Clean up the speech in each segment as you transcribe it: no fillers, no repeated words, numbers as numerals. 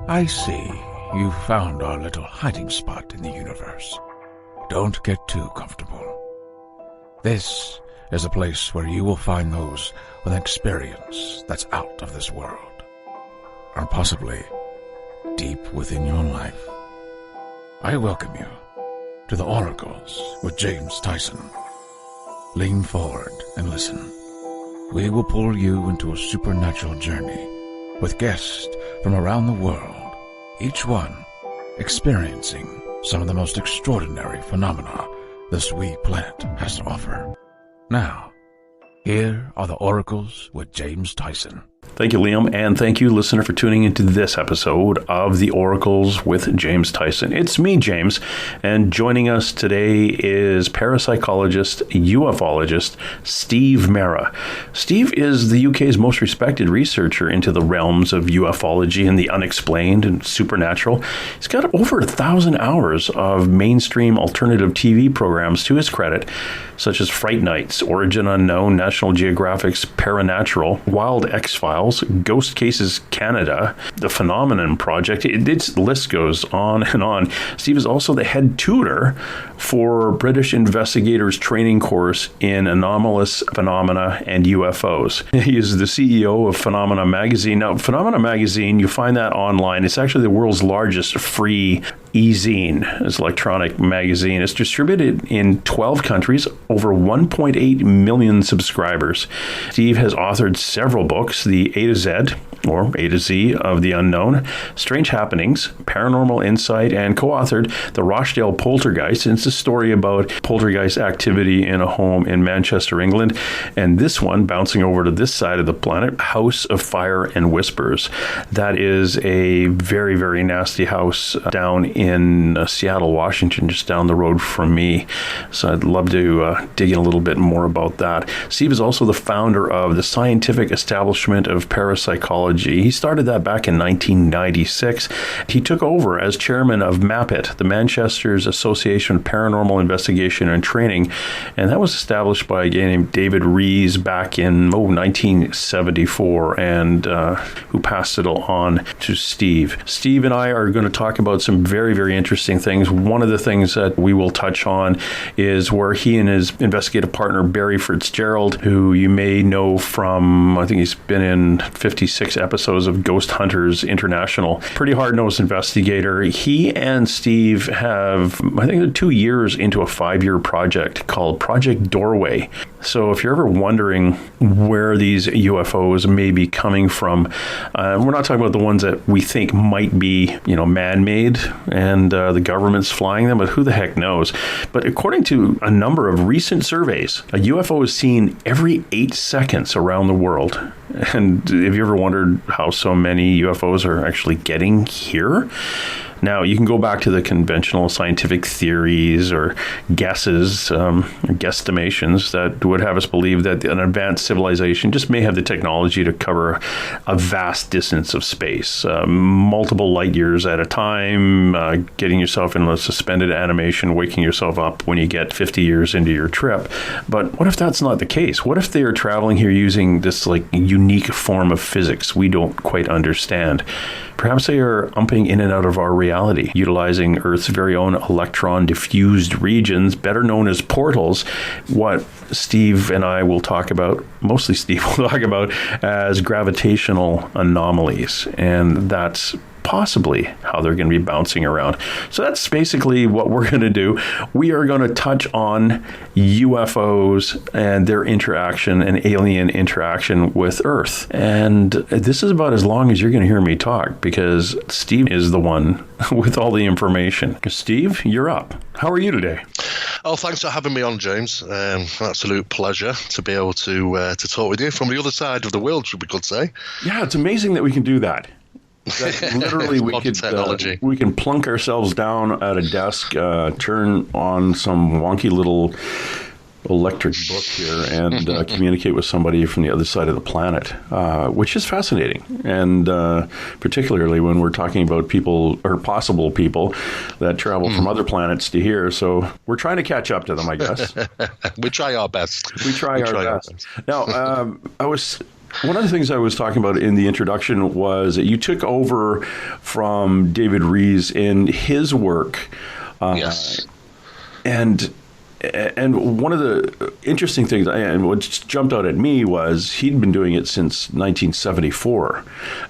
I see. You found our little hiding spot in the universe. Don't get too comfortable. This is a place where you will find those with an experience that's out of this world, or possibly deep within your life. I welcome you to the Oracles with James Tyson. Lean forward and listen. We will pull you into a supernatural journey with guests from around the world, each one experiencing some of the most extraordinary phenomena this wee planet has to offer. Now, here are the Oracles with James Tyson. Thank you, Liam, and thank you, listener, for tuning into this episode of The Oracles with James Tyson. It's me, James, and joining us today is parapsychologist, ufologist, Steve Mera. Steve is the UK's most respected researcher into the realms of ufology and the unexplained and supernatural. He's got over 1,000 hours of mainstream alternative TV programs to his credit, such as Fright Nights, Origin Unknown, National Geographic's Paranatural, Wild X-Files, Ghost Cases Canada, The Phenomenon Project. Its list goes on and on. Steve is also the head tutor for British investigators training course in anomalous phenomena and UFOs. He is the CEO of Phenomena Magazine. Now, Phenomena Magazine, you find that online. It's actually the world's largest free e-zine. It's an electronic magazine. It's distributed in 12 countries, over 1.8 million subscribers. Steve has authored several books, The A to Z, or A to Z of the Unknown, Strange Happenings, Paranormal Insight, and co-authored The Rochdale Poltergeist. And it's a story about poltergeist activity in a home in Manchester, England. And this one, bouncing over to this side of the planet, House of Fire and Whispers. That is a very, very nasty house down in Seattle, Washington, just down the road from me. So I'd love to dig in a little bit more about that. Steve is also the founder of the Scientific Establishment of Parapsychology. He started that back in 1996. He took over as chairman of MAPIT, the Manchester's Association of Paranormal Investigation and Training, and that was established by a guy named David Rees back in 1974, and who passed it on to Steve. Steve and I are going to talk about some very, very interesting things. One of the things that we will touch on is where he and his investigative partner, Barry Fitzgerald, who you may know from, I think he's been in 56 episodes of Ghost Hunters International. Pretty hard-nosed investigator. He and Steve have, I think they're 2 years into a 5-year project called Project Doorway. So if you're ever wondering where these UFOs may be coming from, we're not talking about the ones that we think might be, man-made and the government's flying them, but who the heck knows? But according to a number of recent surveys, a UFO is seen every 8 seconds around the world. And have you ever wondered how so many UFOs are actually getting here? Now, you can go back to the conventional scientific theories or guesses, or guesstimations that would have us believe that an advanced civilization just may have the technology to cover a vast distance of space, multiple light years at a time, getting yourself in a suspended animation, waking yourself up when you get 50 years into your trip. But what if that's not the case? What if they are traveling here using this unique form of physics we don't quite understand? Perhaps they are umping in and out of our reality, utilizing Earth's very own electron-diffused regions, better known as portals, what Steve and I will talk about, mostly Steve will talk about, as gravitational anomalies. And that's possibly how they're going to be bouncing around. So that's basically what we're going to do. We are going to touch on UFOs and their interaction and alien interaction with Earth. And this is about as long as you're going to hear me talk, because Steve is the one with all the information. Steve, you're up. How are you today? Oh, thanks for having me on, James. Absolute pleasure to be able to talk with you from the other side of the world, we could say. Yeah, it's amazing that we can do that. That literally, we can plunk ourselves down at a desk, turn on some wonky little electric book here, and communicate with somebody from the other side of the planet, which is fascinating. And particularly when we're talking about people, or possible people, that travel from other planets to here. So we're trying to catch up to them, I guess. We try our best. We try our best. Now, One of the things I was talking about in the introduction was that you took over from David Rees in his work. Yes. And one of the interesting things, and what just jumped out at me, was he'd been doing it since 1974.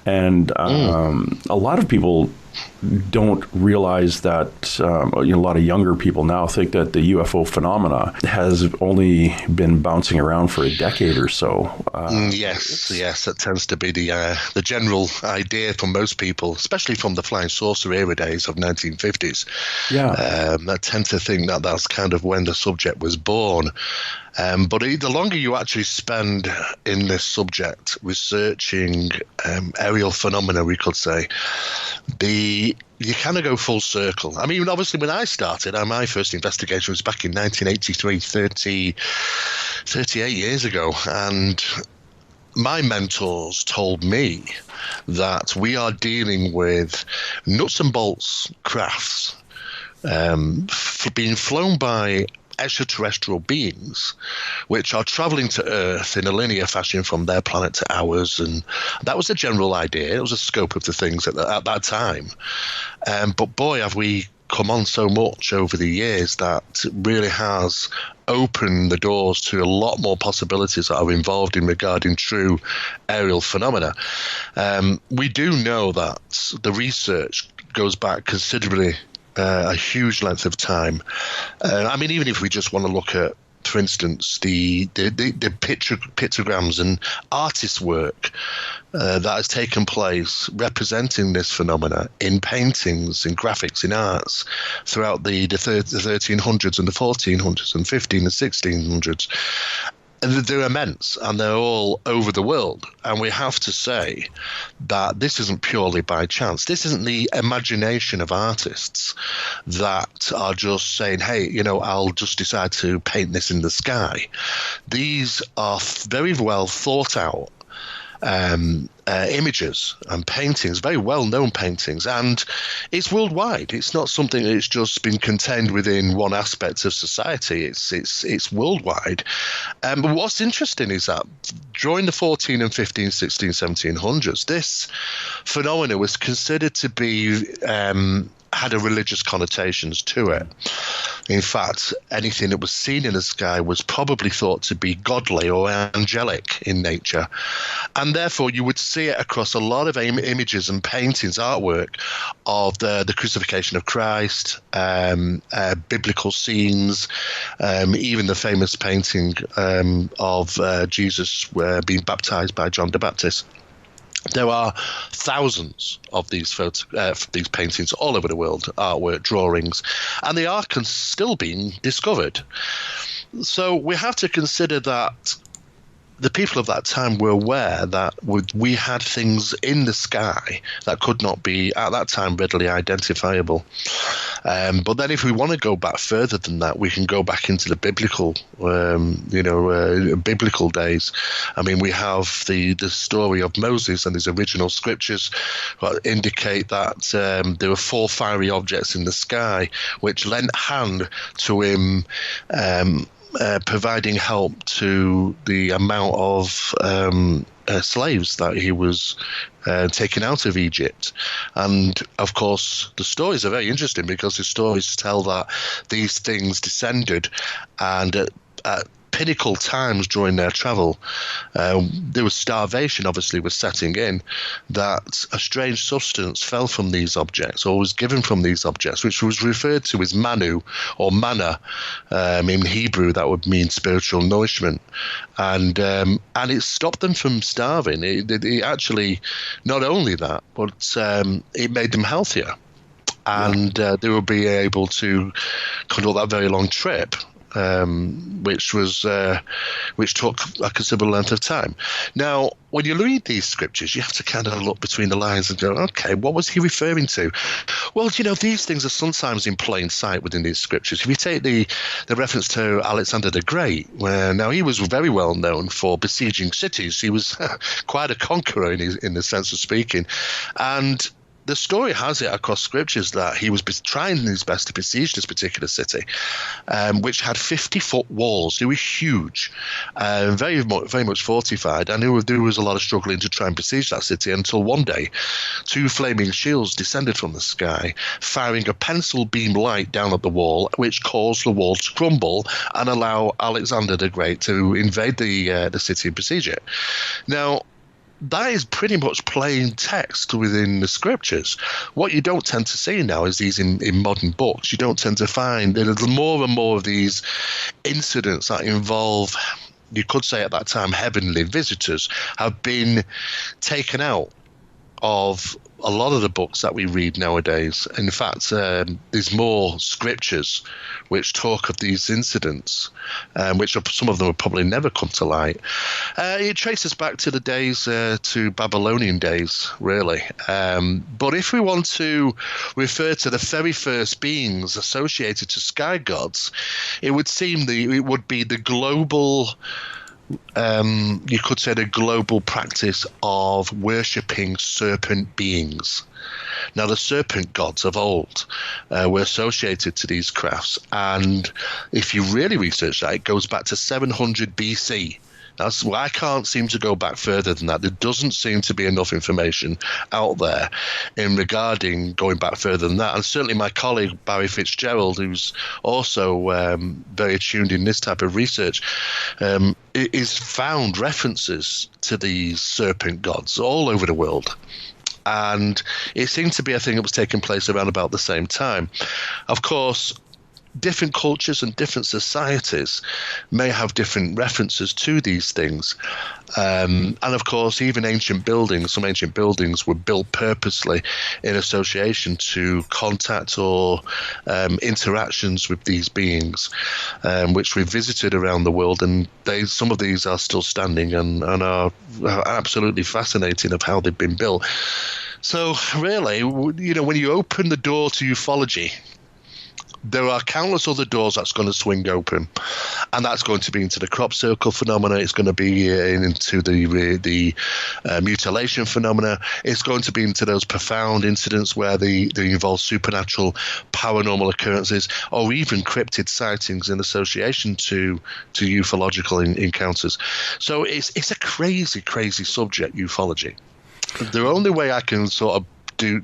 And a lot of people don't realize that a lot of younger people now think that the UFO phenomena has only been bouncing around for a decade or so. Yes, that tends to be the general idea for most people, especially from the flying saucer era days of 1950s. Yeah, I tend to think that that's kind of when the subject was born. But the longer you actually spend in this subject, researching aerial phenomena, we could say, you kind of go full circle. I mean, obviously, when I started, my first investigation was back in 1983, 38 years ago. And my mentors told me that we are dealing with nuts and bolts crafts being flown by extraterrestrial beings which are traveling to Earth in a linear fashion from their planet to ours, and that was the general idea. It was the scope of the things at that time. But boy, have we come on so much over the years that really has opened the doors to a lot more possibilities that are involved in regarding true aerial phenomena. We do know that the research goes back considerably a huge length of time. I mean, even if we just want to look at, for instance, the pictograms and artist work that has taken place representing this phenomena in paintings, in graphics, in arts throughout the 1300s and the 1400s and 15 and 1600s. They're immense, and they're all over the world. And we have to say that this isn't purely by chance. This isn't the imagination of artists that are just saying, hey, I'll just decide to paint this in the sky. These are very well thought out images and paintings, very well-known paintings, and it's worldwide. It's not something that's just been contained within one aspect of society. It's worldwide. But what's interesting is that during the 14 and 15, 16, 1700s, this phenomena was considered to be had a religious connotations to it. In fact, anything that was seen in the sky was probably thought to be godly or angelic in nature. And therefore, you would see it across a lot of images and paintings, artwork of the crucifixion of Christ, biblical scenes, even the famous painting of Jesus being baptized by John the Baptist. There are thousands of these paintings all over the world, artwork, drawings, and they are still being discovered. So we have to consider that the people of that time were aware that we had things in the sky that could not be, at that time, readily identifiable. But then if we want to go back further than that, we can go back into the biblical, biblical days. I mean, we have the story of Moses and his original scriptures that indicate that there were 4 fiery objects in the sky which lent hand to him providing help to the amount of slaves that he was taken out of Egypt. And of course, the stories are very interesting because the stories tell that these things descended, and at pinnacle times during their travel, there was starvation obviously was setting in, that a strange substance fell from these objects or was given from these objects, which was referred to as manu or manna. In Hebrew that would mean spiritual nourishment, and it stopped them from starving. It actually, not only that, but it made them healthier, and they would be able to conduct that very long trip, which took a considerable length of time. Now, when you read these scriptures, you have to kind of look between the lines and go, okay, what was he referring to? Well, these things are sometimes in plain sight within these scriptures. If you take the reference to Alexander the Great, where now he was very well known for besieging cities. He was quite a conqueror in the sense of speaking, and the story has it across scriptures that he was trying his best to besiege this particular city, which had 50-foot walls. They were huge, very much fortified. And there was a lot of struggling to try and besiege that city until one day, 2 flaming shields descended from the sky, firing a pencil beam light down at the wall, which caused the wall to crumble and allow Alexander the Great to invade the city and besiege it. Now, that is pretty much plain text within the scriptures. What you don't tend to see now is these in modern books. You don't tend to find there's more and more of these incidents that involve, you could say at that time, heavenly visitors have been taken out of a lot of the books that we read nowadays. In fact, there's more scriptures which talk of these incidents, which some of them will probably never come to light. It traces back to the days, to Babylonian days, really. But if we want to refer to the very first beings associated to sky gods, it would seem it would be the global, you could say, the global practice of worshipping serpent beings. Now, the serpent gods of old were associated to these crafts, and if you really research that, it goes back to 700 BC. I can't seem to go back further than that. There doesn't seem to be enough information out there in regarding going back further than that. And certainly my colleague Barry Fitzgerald, who's also very attuned in this type of research, is found references to these serpent gods all over the world. And it seemed to be a thing that was taking place around about the same time. Of course, different cultures and different societies may have different references to these things. And of course, even some ancient buildings were built purposely in association to contact or interactions with these beings, which we visited around the world. And some of these are still standing and are absolutely fascinating of how they've been built. So really, when you open the door to ufology, there are countless other doors that's going to swing open, and that's going to be into the crop circle phenomena. It's going to be into the mutilation phenomena. It's going to be into those profound incidents where they involve supernatural, paranormal occurrences, or even cryptid sightings in association to ufological encounters. So it's a crazy, crazy subject, ufology. The only way I can sort of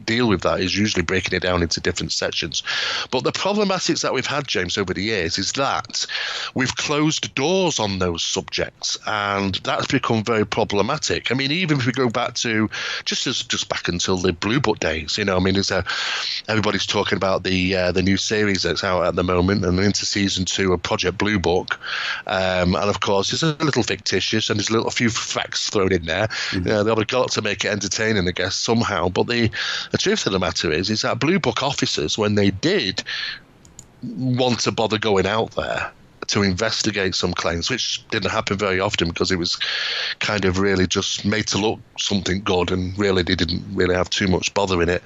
deal with that is usually breaking it down into different sections. But the problematics that we've had, James, over the years is that we've closed doors on those subjects, and that's become very problematic. I mean, even if we go back to just back until the Blue Book days, everybody's talking about the new series that's out at the moment and into season 2 of Project Blue Book, and of course it's a little fictitious and there's a few facts thrown in there. They've got to make it entertaining, I guess, somehow. But the truth of the matter is that Blue Book officers, when they did want to bother going out there to investigate some claims, which didn't happen very often because it was kind of really just made to look something good, and really they didn't really have too much bother in it.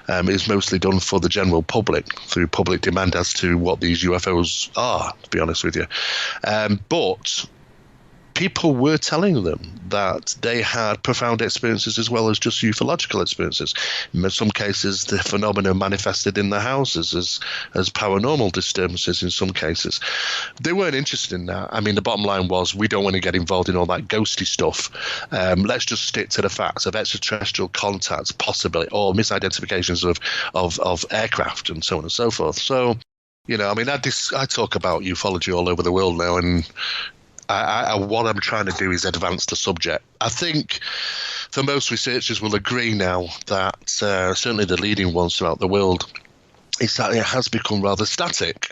It was mostly done for the general public through public demand as to what these UFOs are, to be honest with you. But people were telling them that they had profound experiences as well as just ufological experiences. In some cases, the phenomena manifested in their houses as paranormal disturbances in some cases. They weren't interested in that. I mean, the bottom line was, we don't want to get involved in all that ghosty stuff. Let's just stick to the facts of extraterrestrial contacts, possibly, or misidentifications of aircraft and so on and so forth. So, I talk about ufology all over the world now, and what I'm trying to do is advance the subject. I think for most researchers will agree now that certainly the leading ones throughout the world, is that it has become rather static.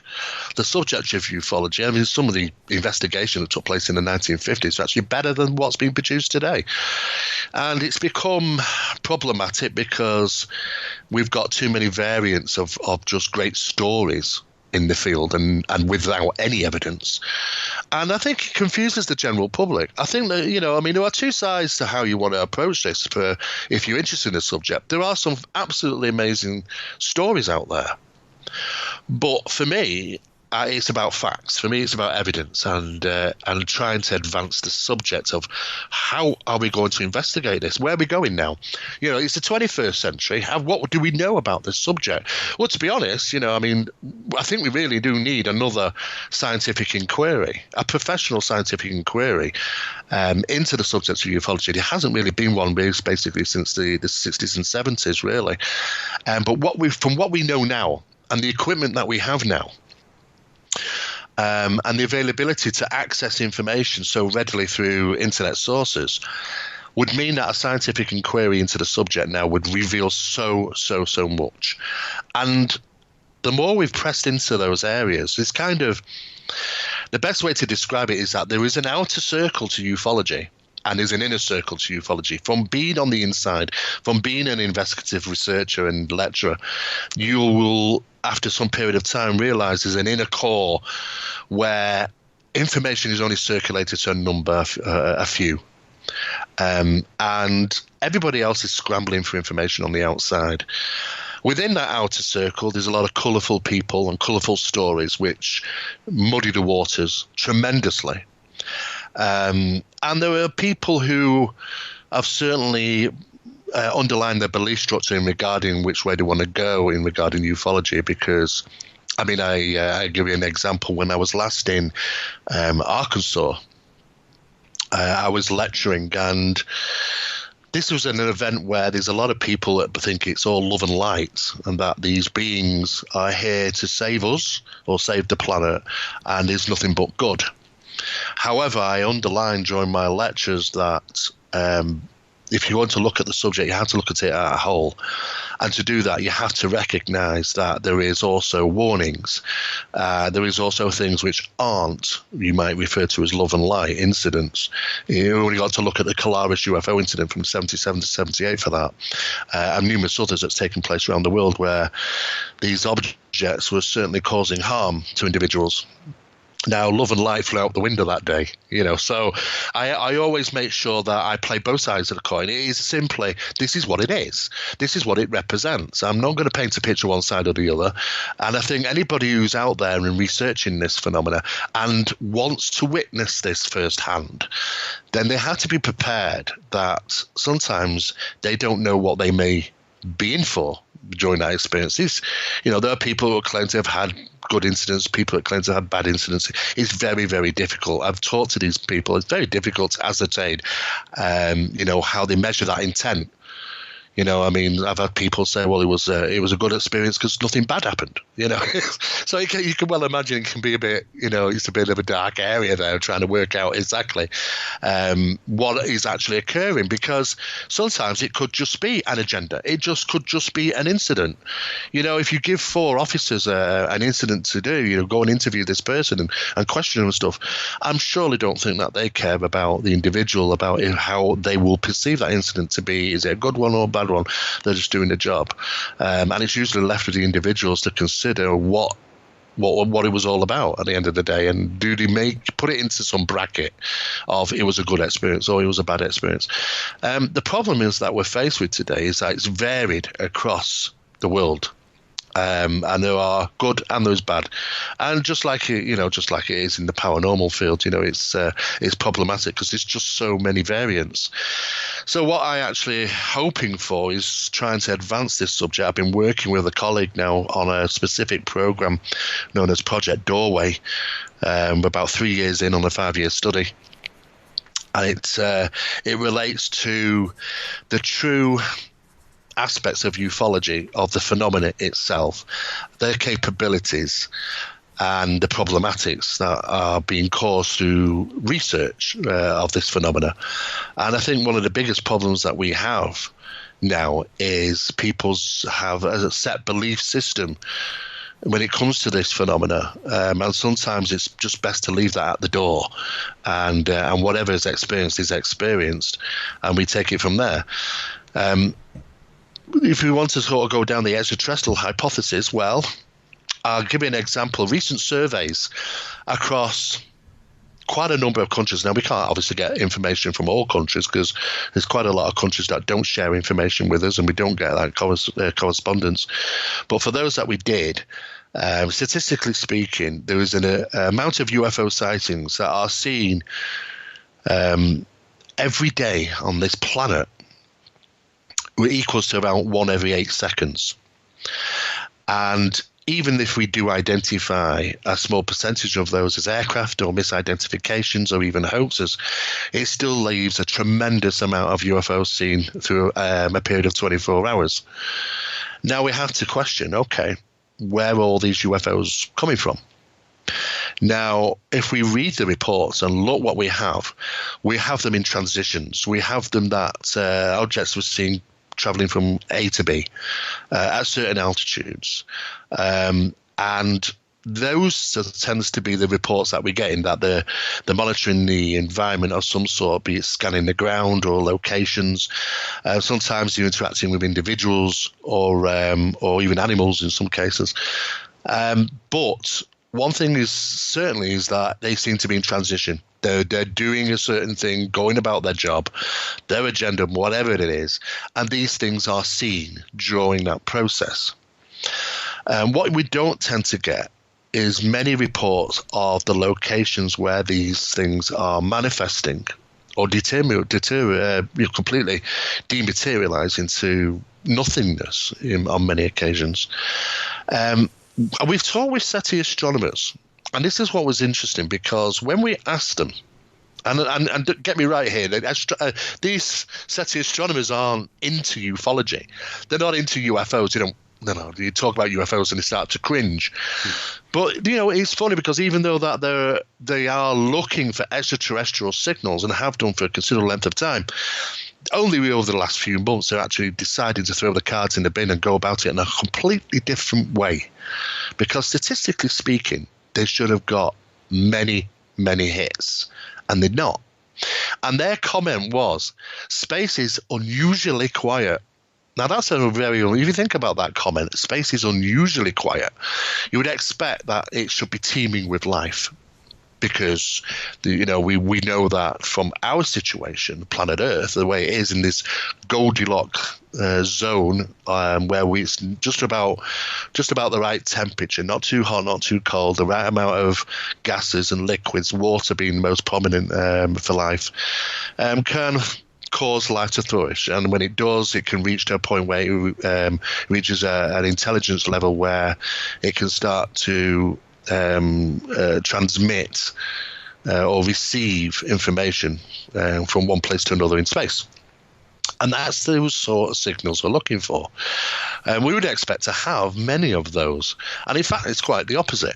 The subject of ufology, I mean, some of the investigation that took place in the 1950s is actually better than what's being produced today. And it's become problematic because we've got too many variants of just great stories in the field and without any evidence. And I think it confuses the general public. I think that, there are two sides to how you want to approach this. If you're interested in the subject, there are some absolutely amazing stories out there. But for me, it's about facts. For me, it's about evidence and trying to advance the subject of how are we going to investigate this? Where are we going now? You know, it's the 21st century. What do we know about this subject? Well, to be honest, you know, I mean, I think we really do need another scientific inquiry, a professional scientific inquiry into the subject of ufology. There hasn't really been one basically since the 60s and 70s, really. But from what we know now and the equipment that we have now, and the availability to access information so readily through internet sources would mean that a scientific inquiry into the subject now would reveal so much. And the more we've pressed into those areas, it's kind of the best way to describe it is that there is an outer circle to ufology and there's an inner circle to ufology. From being on the inside, from being an investigative researcher and lecturer, you will, after some period of time, realize there's an inner core where information is only circulated to a few. And everybody else is scrambling for information on the outside. Within that outer circle, there's a lot of colourful people and colourful stories which muddy the waters tremendously. And there are people who have certainly underlined their belief structure in regarding which way they want to go in regarding ufology, because I mean, I give you an example. When I was last in Arkansas, I was lecturing, and this was an event where there's a lot of people that think it's all love and light and that these beings are here to save us or save the planet, and there's nothing but good. However, I underlined during my lectures that if you want to look at the subject, you have to look at it as a whole. And to do that, you have to recognize that there is also warnings. There is also things which aren't, you might refer to as love and light incidents. You only got to look at the Colaris UFO incident from 77 to 78 for that, and numerous others that's taken place around the world where these objects were certainly causing harm to individuals. Now, love and light flew out the window that day, you know, so I always make sure that I play both sides of the coin. It is simply, this is what it is. This is what it represents. I'm not going to paint a picture one side or the other. And I think anybody who's out there and researching this phenomena and wants to witness this firsthand, then they have to be prepared that sometimes they don't know what they may be in for during that experience. You know, there are people who claim to have had good incidents, people that claim to have bad incidents. It's very, very difficult. I've talked to these people. It's very difficult to ascertain, you know, how they measure that intent. You know, I mean, I've had people say, well, it was a good experience because nothing bad happened, you know. So you can well imagine it can be a bit, you know, it's a bit of a dark area there trying to work out exactly what is actually occurring, because sometimes it could just be an agenda. It could just be an incident. You know, if you give 4 officers an incident to do, you know, go and interview this person and question them and stuff, I'm surely don't think that they care about the individual, about how they will perceive that incident to be. Is it a good one or a bad one? They're just doing the job, and it's usually left with the individuals to consider what it was all about at the end of the day, and do they put it into some bracket of it was a good experience or it was a bad experience. The problem is that we're faced with today is that it's varied across the world. And there are good and there's bad, and just like it is in the paranormal field, you know, it's problematic because there's just so many variants. So what I actually hoping for is trying to advance this subject. I've been working with a colleague now on a specific program known as Project Doorway. About 3 years in on a 5-year study. And it relates to the true aspects of ufology, of the phenomena itself, their capabilities, and the problematics that are being caused through research of this phenomena. And I think one of the biggest problems that we have now is people have a set belief system when it comes to this phenomena, and sometimes it's just best to leave that at the door, and whatever is experienced, and we take it from there. If we want to sort of go down the extraterrestrial hypothesis, well, I'll give you an example. Recent surveys across quite a number of countries. Now, we can't obviously get information from all countries because there's quite a lot of countries that don't share information with us, and we don't get that correspondence. But for those that we did, Statistically speaking, there is an amount of UFO sightings that are seen every day on this planet, equals to about 1 every 8 seconds. And even if we do identify a small percentage of those as aircraft or misidentifications or even hoaxes, it still leaves a tremendous amount of UFOs seen through a period of 24 hours. Now we have to question, okay, where are all these UFOs coming from? Now, if we read the reports and look what we have them in transitions. We have them that objects were seen traveling from A to B at certain altitudes. And those tends to be the reports that we're getting, that they're monitoring the environment of some sort, be it scanning the ground or locations. Sometimes they're interacting with individuals or even animals in some cases. But one thing is certainly is that they seem to be in transition. They're doing a certain thing, going about their job, their agenda, whatever it is, and these things are seen during that process. What we don't tend to get is many reports of the locations where these things are manifesting or completely dematerialize into nothingness on many occasions. We've talked with SETI astronomers, and this is what was interesting, because when we asked them, and get me right here, these SETI astronomers aren't into ufology. They're not into UFOs. You talk about UFOs and they start to cringe. But, it's funny because even though that they are looking for extraterrestrial signals and have done for a considerable length of time, only over the last few months they're actually deciding to throw the cards in the bin and go about it in a completely different way. Because statistically speaking, they should have got many, many hits, and they're not. And their comment was, space is unusually quiet. Now, that's if you think about that comment, space is unusually quiet. You would expect that it should be teeming with life, because we know that from our situation, planet Earth, the way it is in this Goldilocks zone, where it's just about the right temperature, not too hot, not too cold, the right amount of gases and liquids, water being the most prominent for life, can cause life to flourish. And when it does, it can reach to a point where it reaches an intelligence level where it can start to transmit or receive information from one place to another in space. And that's those sort of signals we're looking for. And we would expect to have many of those. And in fact, it's quite the opposite.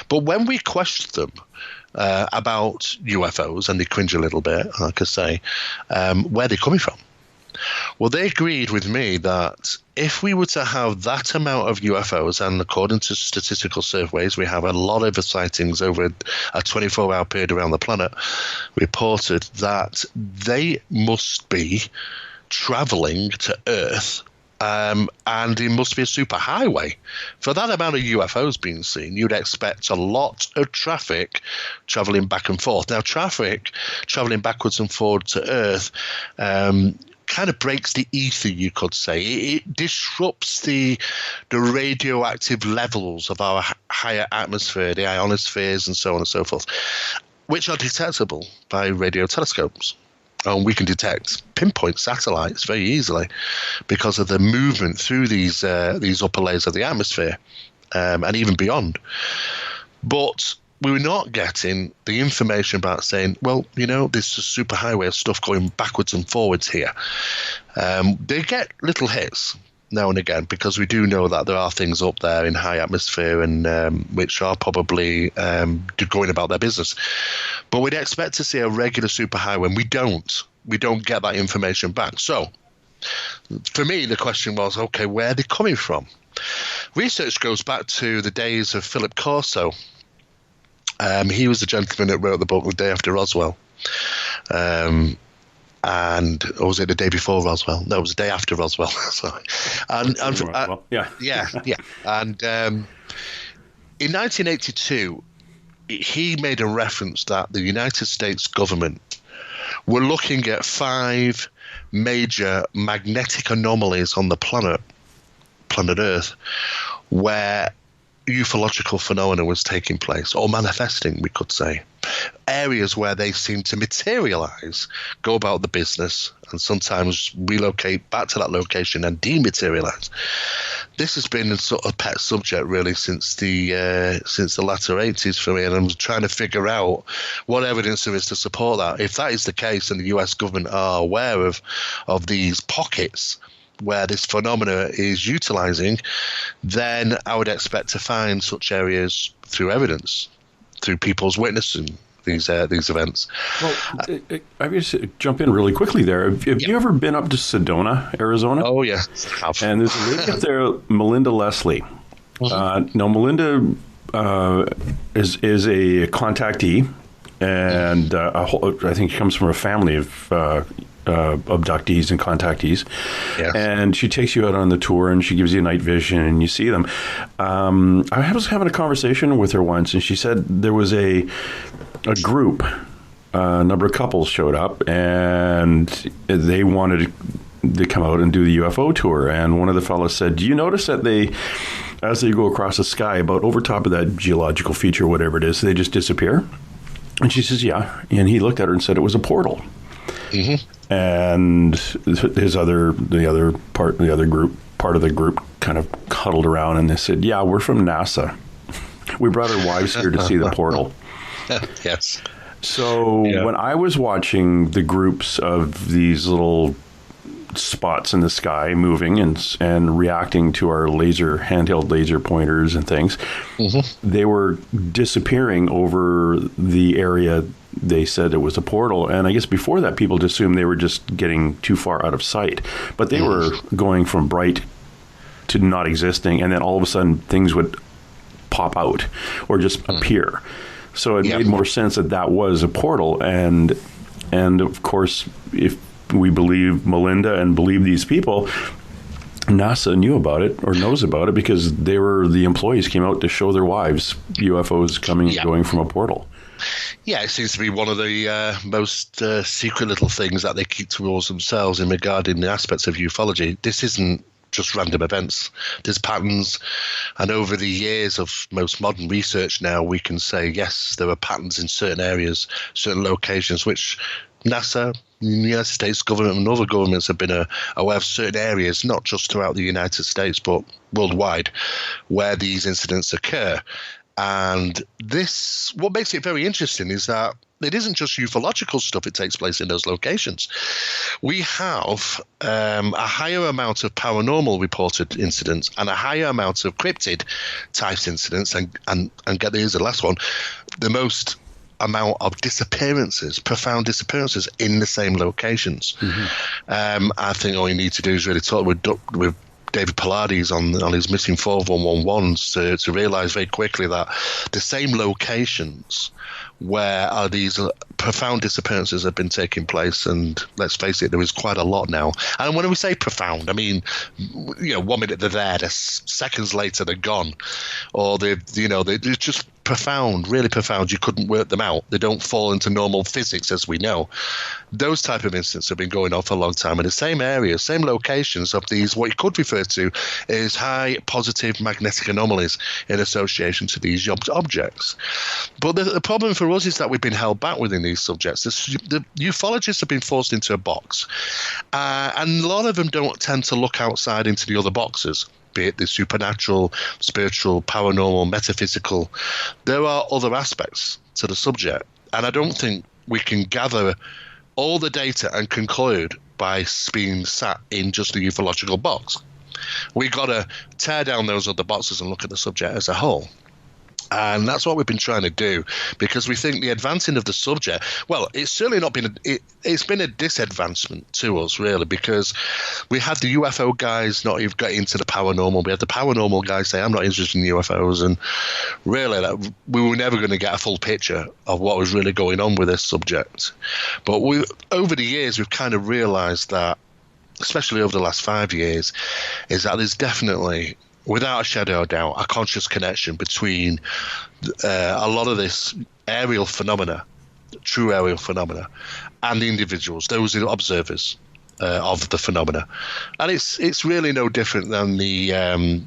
But when we question them about UFOs, and they cringe a little bit, like I say, where they're coming from, well, they agreed with me that if we were to have that amount of UFOs, and according to statistical surveys, we have a lot of sightings over a 24-hour period around the planet, reported that they must be traveling to Earth, and it must be a superhighway. For that amount of UFOs being seen, you'd expect a lot of traffic traveling back and forth. Now, traffic traveling backwards and forward to Earth kind of breaks the ether, you could say. It disrupts the radioactive levels of our higher atmosphere, the ionospheres, and so on and so forth, which are detectable by radio telescopes. And we can pinpoint satellites very easily because of the movement through these upper layers of the atmosphere, and even beyond. But we were not getting the information about saying, well, there's a superhighway of stuff going backwards and forwards here. They get little hits now and again, because we do know that there are things up there in high atmosphere and which are probably going about their business. But we'd expect to see a regular superhighway, and we don't get that information back. So for me, the question was, okay, where are they coming from? Research goes back to the days of Philip Corso. He was the gentleman that wrote the book The Day After Roswell. Or was it the day before Roswell? No, it was the day after Roswell. Sorry. And yeah. And in 1982, he made a reference that the United States government were looking at 5 major magnetic anomalies on the planet Earth, where ufological phenomena was taking place, or manifesting, we could say. Areas where they seem to materialize, go about the business, and sometimes relocate back to that location and dematerialize. This has been a sort of pet subject really since the latter 80s for me, and I'm trying to figure out what evidence there is to support that. If that is the case, and the US government are aware of these pockets where this phenomena is utilizing, then I would expect to find such areas through evidence, through people's witnessing these events. Well, I just jump in really quickly there. Have you ever been up to Sedona, Arizona? Oh, yeah. I have. And there's a lady up there, Melinda Leslie. Now, Melinda is a contactee, and I think she comes from a family of abductees and contactees. Yes. And she takes you out on the tour, and she gives you night vision, and you see them. I was having a conversation with her once, and she said there was a group, a number of couples showed up, and they wanted to come out and do the UFO tour. And one of the fellows said, do you notice that as they go across the sky, about over top of that geological feature, whatever it is, they just disappear? And she says, yeah. And he looked at her and said it was a portal. Mm-hmm. And the other part of the group kind of huddled around, and they said, yeah, we're from NASA. We brought our wives here to see the portal. Yes. So when I was watching the groups of these little spots in the sky moving and reacting to our handheld laser pointers and things, they were disappearing over the area. They said it was a portal, and I guess before that, people just assumed they were just getting too far out of sight. But they were going from bright to not existing, and then all of a sudden, things would pop out or just appear. So it made more sense that was a portal, and of course, if we believe Melinda and believe these people, NASA knew about it or knows about it because the employees came out to show their wives UFOs coming and going from a portal. Yeah, it seems to be one of the most secret little things that they keep towards themselves in regarding the aspects of ufology. This isn't just random events. There's patterns, and over the years of most modern research now, we can say, yes, there are patterns in certain areas, certain locations, which NASA, the United States government and other governments have been aware of certain areas, not just throughout the United States, but worldwide, where these incidents occur. And what makes it very interesting is that it isn't just ufological stuff that takes place in those locations. We have a higher amount of paranormal reported incidents and a higher amount of cryptid type incidents, and here's the last one, the most amount of disappearances, profound disappearances in the same locations. I think all you need to do is really talk with David Pilates on his missing 4111s to realize very quickly that the same locations where these profound disappearances have been taking place, and let's face it, there is quite a lot now. And when we say profound, I mean, 1 minute they're there, seconds later they're gone, or they're just profound, really profound. You couldn't work them out. They don't fall into normal physics as we know. Those type of incidents have been going on for a long time in the same areas, same locations of these, what you could refer to is high positive magnetic anomalies in association to these objects. But the problem for us is that we've been held back within these subjects. The ufologists have been forced into a box, and a lot of them don't tend to look outside into the other boxes, be it the supernatural, spiritual, paranormal, metaphysical. There are other aspects to the subject, and I don't think we can gather all the data and conclude by being sat in just the ufological box. We've got to tear down those other boxes and look at the subject as a whole. And that's what we've been trying to do, because we think the advancing of the subject, well, it's certainly not been it's been a disadvancement to us, really, because we had the UFO guys not even get into the paranormal. We had the paranormal guys say, I'm not interested in UFOs. And really, we were never going to get a full picture of what was really going on with this subject. But over the years, we've kind of realized that, especially over the last 5 years, is that there's definitely, without a shadow of doubt, a conscious connection between a lot of this aerial phenomena, true aerial phenomena, and the individuals, those observers of the phenomena. And it's really no different than the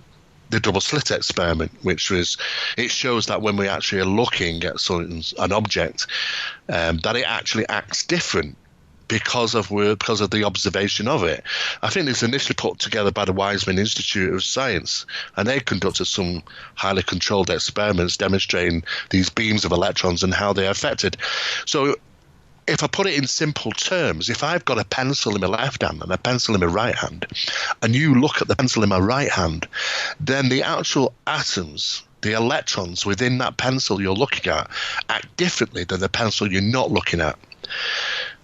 the double slit experiment, which was, it shows that when we actually are looking at an object, that it actually acts different because of the observation of it. I think this was initially put together by the Weizmann Institute of Science, and they conducted some highly controlled experiments demonstrating these beams of electrons and how they are affected. So if I put it in simple terms, if I've got a pencil in my left hand and a pencil in my right hand, and you look at the pencil in my right hand, then the actual atoms, the electrons within that pencil you're looking at, act differently than the pencil you're not looking at.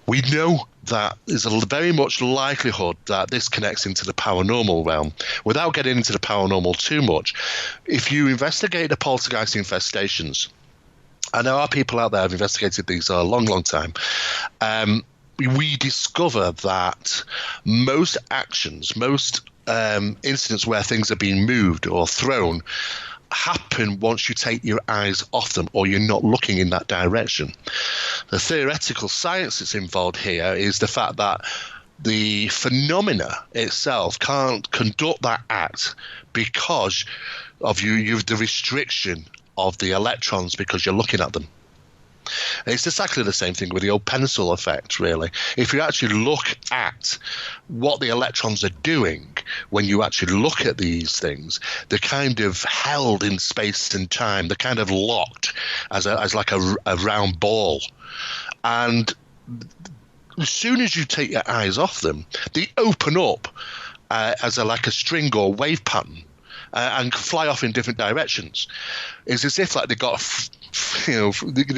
We know that there's a very much likelihood that this connects into the paranormal realm. Without getting into the paranormal too much, if you investigate the poltergeist infestations, and there are people out there who have investigated these a long, long time, we discover that most actions, most incidents where things are being moved or thrown happen once you take your eyes off them or you're not looking in that direction. The theoretical science that's involved here is the fact that the phenomena itself can't conduct that act because of you've the restriction of the electrons because you're looking at them. It's exactly the same thing with the old pencil effect, really. If you actually look at what the electrons are doing when you actually look at these things, they're kind of held in space and time. They're kind of locked as like a round ball. And as soon as you take your eyes off them, they open up as like a string or wave pattern. And fly off in different directions. It's as if like they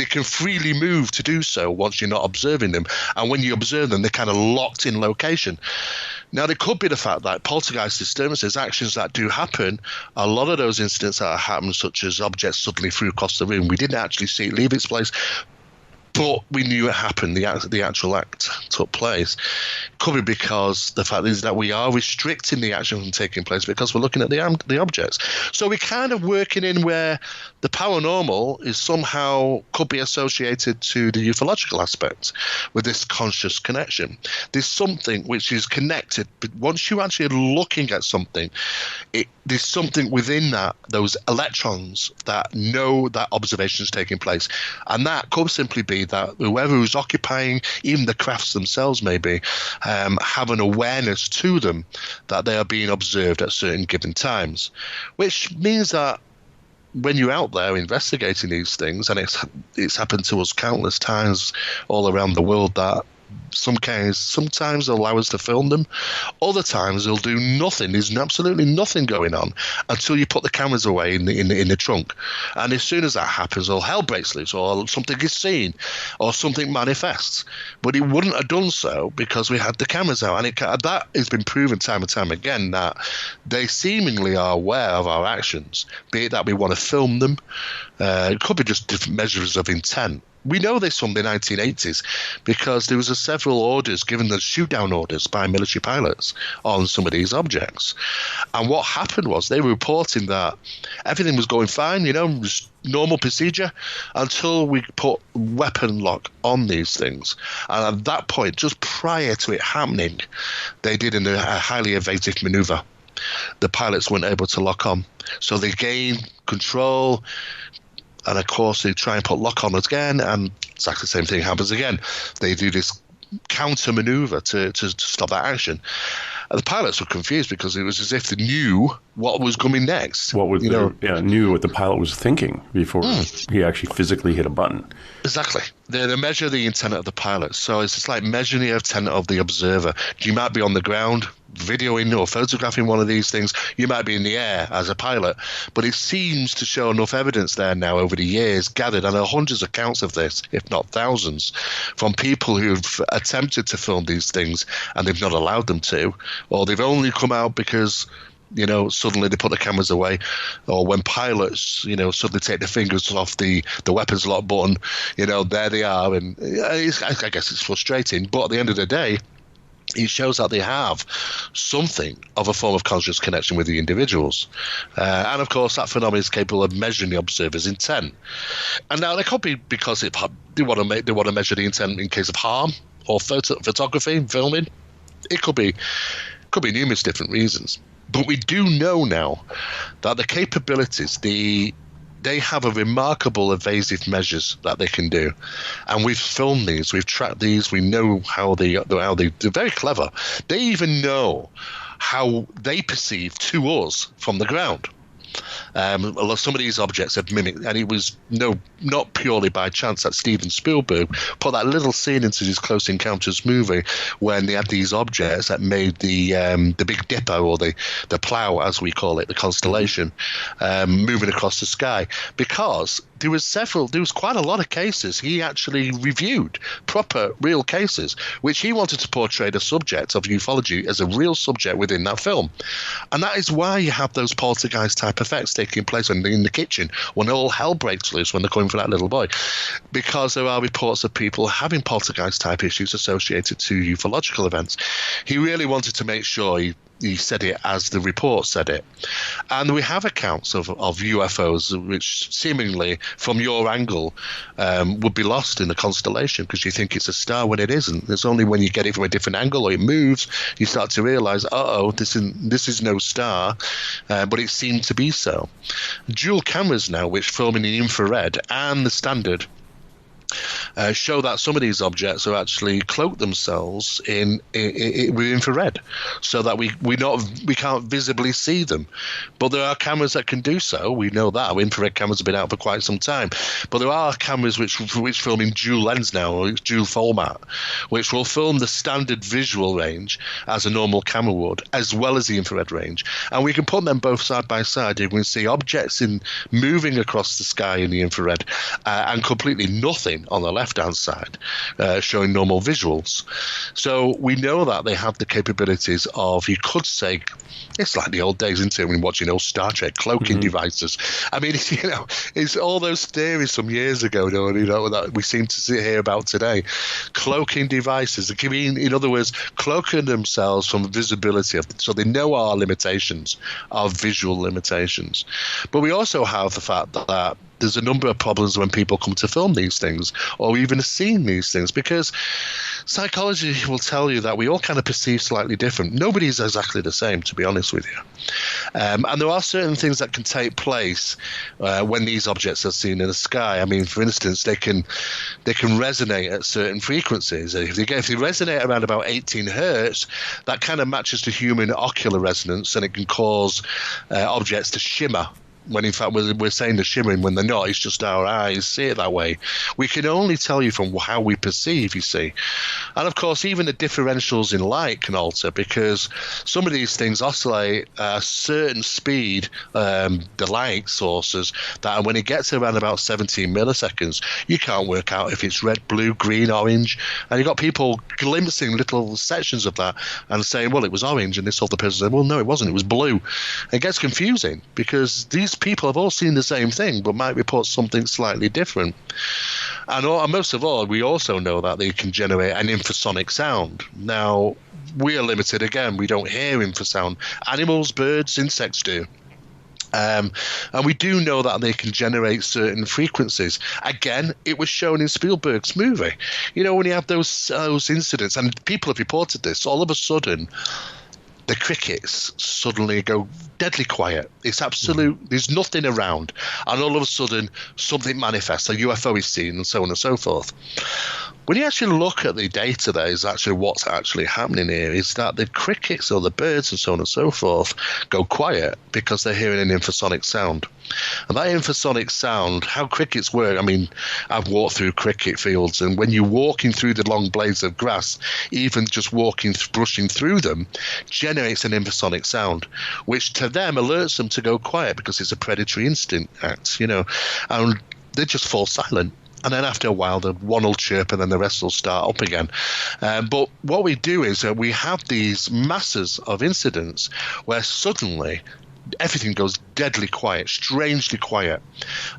can freely move to do so once you're not observing them. And when you observe them, they're kind of locked in location. Now, there could be the fact that poltergeist disturbances, actions that do happen, a lot of those incidents that happen, such as objects suddenly flew across the room, we didn't actually see it leave its place, but we knew it happened. The actual act took place. Could be because the fact is that we are restricting the action from taking place because we're looking at the objects. So we're kind of working in where the paranormal is somehow could be associated to the ufological aspect with this conscious connection. There's something which is connected, but once you're actually looking at something, there's something within those electrons that know that observation is taking place. And that could simply be that whoever is occupying, even the crafts themselves maybe, have an awareness to them that they are being observed at certain given times, which means that when you're out there investigating these things, and it's happened to us countless times all around the world, that sometimes they'll allow us to film them, other times they'll do nothing. There's absolutely nothing going on until you put the cameras away in the trunk, and as soon as that happens, all hell breaks loose, or something is seen, or something manifests. But it wouldn't have done so because we had the cameras out, and that has been proven time and time again that they seemingly are aware of our actions, be it that we want to film them. It could be just different measures of intent. We know this from the 1980s because there was several orders given, the shoot-down orders by military pilots on some of these objects. And what happened was they were reporting that everything was going fine, just normal procedure, until we put weapon lock on these things. And at that point, just prior to it happening, they did a highly evasive maneuver. The pilots weren't able to lock on. So they gained control, and of course, they try and put lock on again, and exactly the same thing happens again. They do this counter maneuver to stop that action. And the pilots were confused because it was as if they knew what was coming next. Knew what the pilot was thinking before he actually physically hit a button. Exactly. They measure the intent of the pilot. So it's just like measuring the intent of the observer. You might be on the ground videoing or photographing one of these things. You might be in the air as a pilot. But it seems to show enough evidence there now over the years gathered, and there are hundreds of accounts of this, if not thousands, from people who've attempted to film these things and they've not allowed them to, or they've only come out because suddenly they put the cameras away, or when pilots, suddenly take their fingers off the weapons lock button, there they are. And I guess it's frustrating, but at the end of the day, it shows that they have something of a form of conscious connection with the individuals. And of course, that phenomenon is capable of measuring the observer's intent. And now it could be because they want to measure the intent in case of harm or photography, filming. It could be numerous different reasons. But we do know now that the capabilities, they have a remarkable evasive measures that they can do, and we've filmed these, we've tracked these, we know how they're very clever. They even know how they perceive to us from the ground. Some of these objects have mimicked, and it was not purely by chance that Steven Spielberg put that little scene into his Close Encounters movie when they had these objects that made the Big Dipper, or the plow as we call it, the constellation, moving across the sky, because there was quite a lot of cases he actually reviewed, proper real cases, which he wanted to portray the subject of ufology as a real subject within that film. And that is why you have those poltergeist type effects taking place in the kitchen when all hell breaks loose when they're coming for that little boy, because there are reports of people having poltergeist type issues associated to ufological events. He really wanted to make sure he said it as the report said it. And we have accounts of UFOs which seemingly, from your angle, would be lost in the constellation because you think it's a star when it isn't. It's only when you get it from a different angle or it moves, you start to realize, this is no star, but it seemed to be so. Dual cameras now, which film in the infrared and the standard, show that some of these objects are actually cloak themselves with infrared, so that we can't visibly see them. But there are cameras that can do so. We know that infrared cameras have been out for quite some time. But there are cameras which film in dual lens now, or dual format, which will film the standard visual range as a normal camera would, as well as the infrared range. And we can put them both side by side. You can see objects moving across the sky in the infrared, and completely nothing on the left-hand side, showing normal visuals. So we know that they have the capabilities of, you could say, it's like the old days, isn't it, when watching old Star Trek, cloaking devices. I mean, it's all those theories from years ago, that we seem to hear about today. Cloaking devices, in other words, cloaking themselves from visibility, so they know our limitations, our visual limitations. But we also have the fact that there's a number of problems when people come to film these things, or even seeing these things, because psychology will tell you that we all kind of perceive slightly different. Nobody's exactly the same, to be honest with you. And there are certain things that can take place when these objects are seen in the sky. I mean, for instance, they can resonate at certain frequencies. If they resonate around about 18 hertz, that kind of matches the human ocular resonance, and it can cause objects to shimmer, when in fact we're saying they're shimmering when they're not. It's just our eyes see it that way. We can only tell you from how we perceive, you see. And of course, even the differentials in light can alter, because some of these things oscillate at a certain speed, the light sources, that when it gets around about 17 milliseconds, you can't work out if it's red, blue, green, orange. And you've got people glimpsing little sections of that and saying, well, it was orange, and this other person said, well, no, it wasn't, it was blue. It gets confusing, because these people have all seen the same thing but might report something slightly different. And most of all, we also know that they can generate an infrasonic sound. Now, we are limited again. We don't hear infrasound. Animals, birds, insects do. And we do know that they can generate certain frequencies. Again, it was shown in Spielberg's movie. When you have those incidents, and people have reported this, all of a sudden the crickets suddenly go deadly quiet. It's absolute, there's nothing around. And all of a sudden, something manifests, a UFO is seen, and so on and so forth. When you actually look at the data, there is actually what's actually happening here is that the crickets or the birds and so on and so forth go quiet because they're hearing an infrasonic sound. And that infrasonic sound, how crickets work, I mean, I've walked through cricket fields, and when you're walking through the long blades of grass, even just brushing through them, generates an infrasonic sound, which to them alerts them to go quiet because it's a predatory instinct act, and they just fall silent. And then after a while, the one will chirp and then the rest will start up again. But what we do is that we have these masses of incidents where suddenly everything goes deadly quiet, strangely quiet.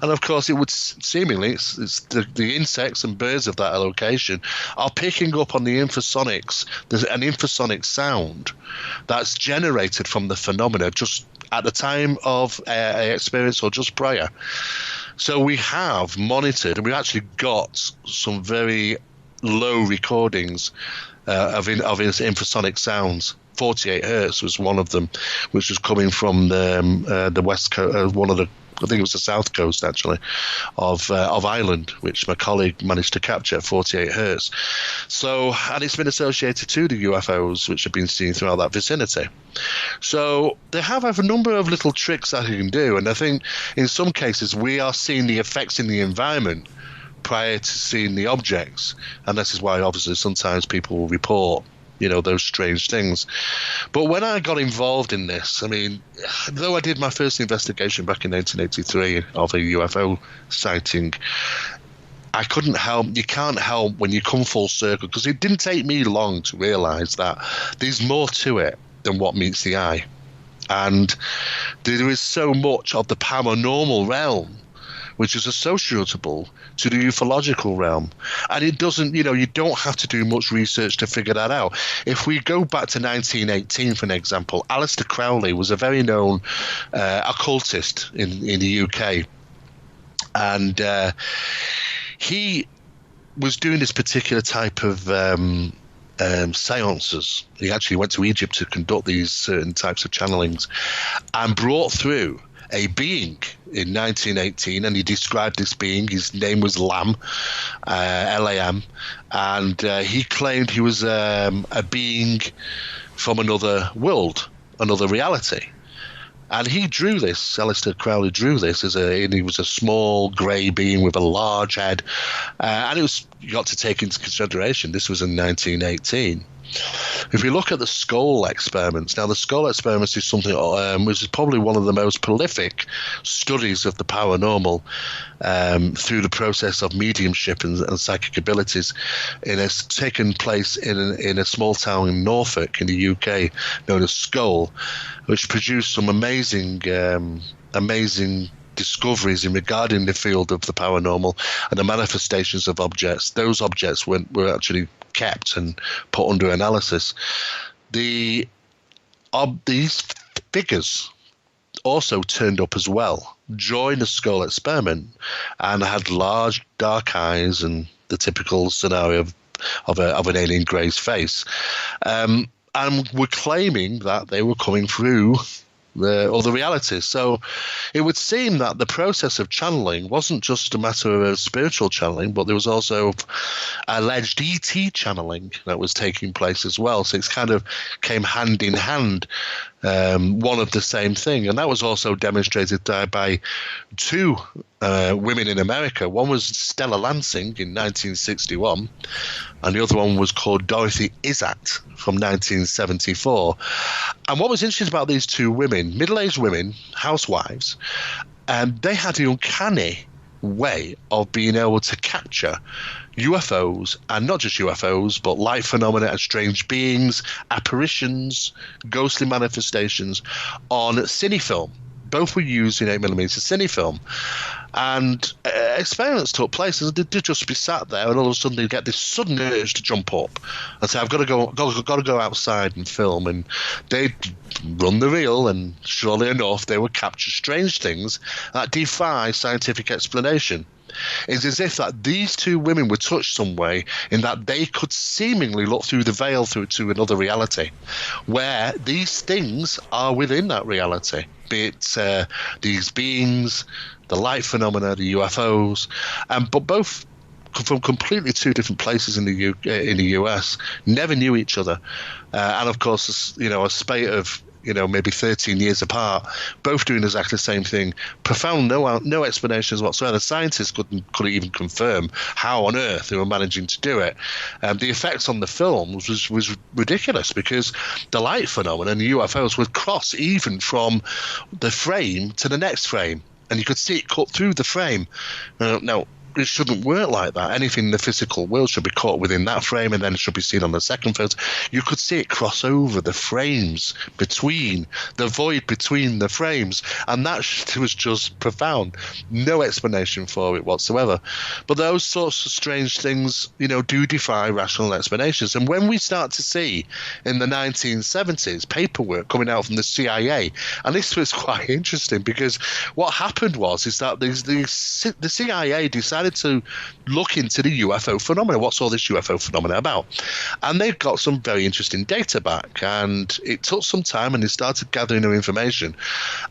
And of course, it would seemingly, it's the insects and birds of that location are picking up on the infrasonics. There's an infrasonic sound that's generated from the phenomena just at the time of experience or just prior. So we have monitored, and we've actually got some very low recordings of infrasonic sounds. 48 hertz was one of them, which was coming from the west coast, I think it was the south coast actually, of Ireland, which my colleague managed to capture at 48 hertz. So, and it's been associated to the UFOs, which have been seen throughout that vicinity. So they have a number of little tricks that you can do, and I think in some cases we are seeing the effects in the environment prior to seeing the objects, and this is why obviously sometimes people will report those strange things. But when I got involved in this, I mean, though I did my first investigation back in 1983 of a UFO sighting, I couldn't help. You can't help when you come full circle, because it didn't take me long to realize that there's more to it than what meets the eye, and there is so much of the paranormal realm which is associable to the ufological realm. And it doesn't, you don't have to do much research to figure that out. If we go back to 1918, for an example, Aleister Crowley was a very known occultist in the UK. And he was doing this particular type of seances. He actually went to Egypt to conduct these certain types of channelings and brought through a being in 1918, and he described this being. His name was Lam, Lam, and he claimed he was a being from another world, another reality. And he drew this, Aleister Crowley drew this, and he was a small grey being with a large head. And you got to take into consideration, this was in 1918. If we look at the skull experiments, now the skull experiments is something which is probably one of the most prolific studies of the paranormal through the process of mediumship and psychic abilities. It has taken place in a small town in Norfolk in the UK known as Skull, which produced some amazing discoveries in regarding the field of the paranormal and the manifestations of objects. Those objects were actually kept and put under analysis. These figures also turned up as well during the skull experiment and had large dark eyes and the typical scenario of an alien grey's face, and were claiming that they were coming through the other realities. So it would seem that the process of channeling wasn't just a matter of spiritual channeling, but there was also alleged ET channeling that was taking place as well. So it's kind of came hand in hand, one of the same thing. And that was also demonstrated by two women in America. One was Stella Lansing in 1961, and the other one was called Dorothy Izzat from 1974. And what was interesting about these two women, middle-aged women, housewives, they had an uncanny way of being able to capture UFOs, and not just UFOs, but light phenomena and strange beings, apparitions, ghostly manifestations on cinefilm. Both were used in 8mm cinefilm, and experiments took place, and they'd just be sat there, and all of a sudden they'd get this sudden urge to jump up and say, "I've got to go outside and film," and they'd run the reel, and surely enough, they would capture strange things that defy scientific explanation. It's as if that these two women were touched some way in that they could seemingly look through the veil through to another reality, where these things are within that reality, be it these beings, the light phenomena, the UFOs, but both from completely two different places in the US, never knew each other, and of course, a spate of maybe 13 years apart, both doing exactly the same thing. Profound, no explanations whatsoever. Scientists couldn't even confirm how on earth they were managing to do it. The effects on the films was ridiculous, because the light phenomenon and the UFOs would cross even from the frame to the next frame, and you could see it cut through the frame. Now, it shouldn't work like that. Anything in the physical world should be caught within that frame, and then it should be seen on the second photo. You could see it cross over the frames between, the void between the frames, and that was just profound. No explanation for it whatsoever. But those sorts of strange things, do defy rational explanations. And when we start to see in the 1970s paperwork coming out from the CIA, and this was quite interesting, because what happened is that the CIA decided decided to look into the UFO phenomena. What's all this UFO phenomena about? And they've got some very interesting data back. And it took some time, and they started gathering new information.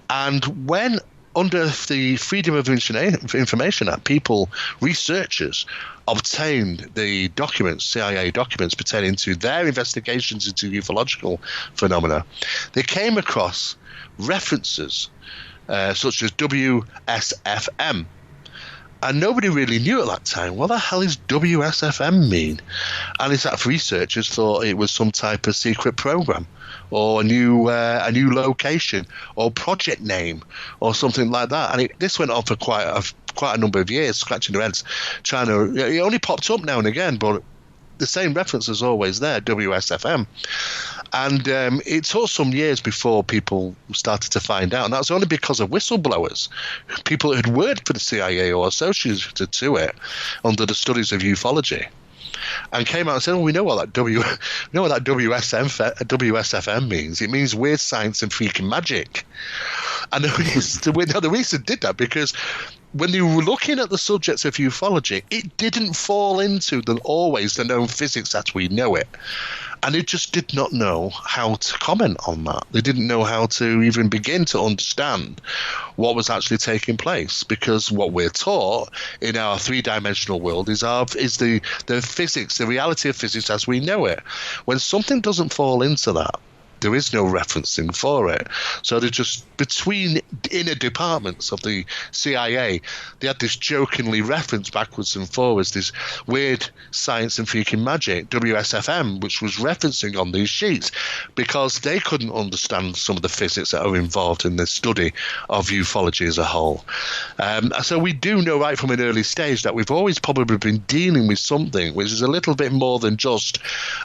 And when under the Freedom of Information Act, researchers obtained the documents, CIA documents pertaining to their investigations into ufological phenomena, they came across references such as WSFM. And nobody really knew at that time, what the hell is WSFM mean? And it's that researchers thought it was some type of secret program, or a new location, or project name, or something like that. And this went on for quite a number of years, scratching their heads, trying to. It only popped up now and again, but the same reference is always there, WSFM. And it took some years before people started to find out. And that was only because of whistleblowers, people who had worked for the CIA or associated to it under the studies of ufology, and came out and said, "Oh, we know what that WSFM means. It means weird science and freaking magic." And the reason did that because when you were looking at the subjects of ufology, it didn't fall into always the known physics as we know it. And it just did not know how to comment on that. They didn't know how to even begin to understand what was actually taking place, because what we're taught in our three-dimensional world is the physics, the reality of physics as we know it. When something doesn't fall into that, there is no referencing for it. So they're just between inner departments of the CIA, they had this jokingly reference backwards and forwards, this weird science and freaking magic, WSFM, which was referencing on these sheets because they couldn't understand some of the physics that are involved in the study of ufology as a whole. So we do know right from an early stage that we've always probably been dealing with something which is a little bit more than just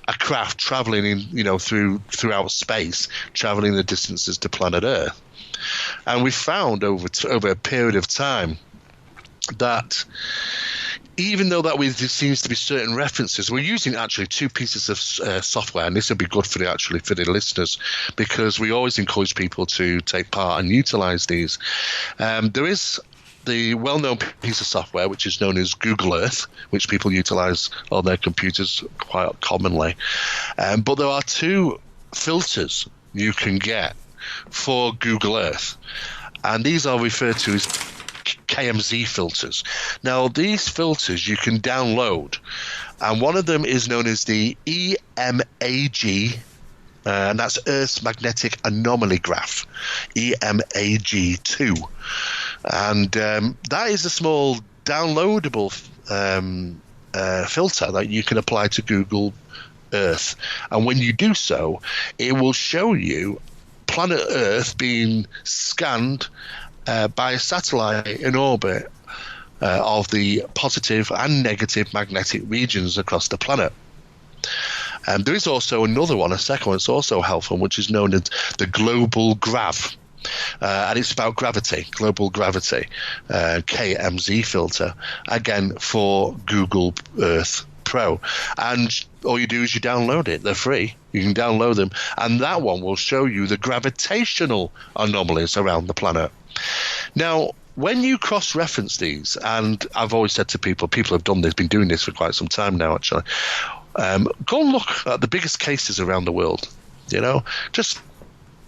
a craft traveling in, throughout space, traveling the distances to planet Earth. And we found over a period of time that even though there seems to be certain references, we're using actually two pieces of software, and this would be good for the listeners, because we always encourage people to take part and utilize these. There is the well-known piece of software which is known as Google Earth, which people utilize on their computers quite commonly. But there are two filters you can get for Google Earth, and these are referred to as KMZ filters. Now, these filters you can download, and one of them is known as the EMAG, and that's Earth's Magnetic Anomaly Graph, EMAG2. And that is a small downloadable filter that you can apply to Google Earth. And when you do so, it will show you planet Earth being scanned by a satellite in orbit of the positive and negative magnetic regions across the planet. There is also another one, a second one, it's also helpful, which is known as the Global Grav. And it's about gravity, global gravity, KMZ filter, again for Google Earth Pro. And all you do is you download it. They're free. You can download them. And that one will show you the gravitational anomalies around the planet. Now, when you cross-reference these, and I've always said to people have done this, been doing this for quite some time now, actually, go and look at the biggest cases around the world. Just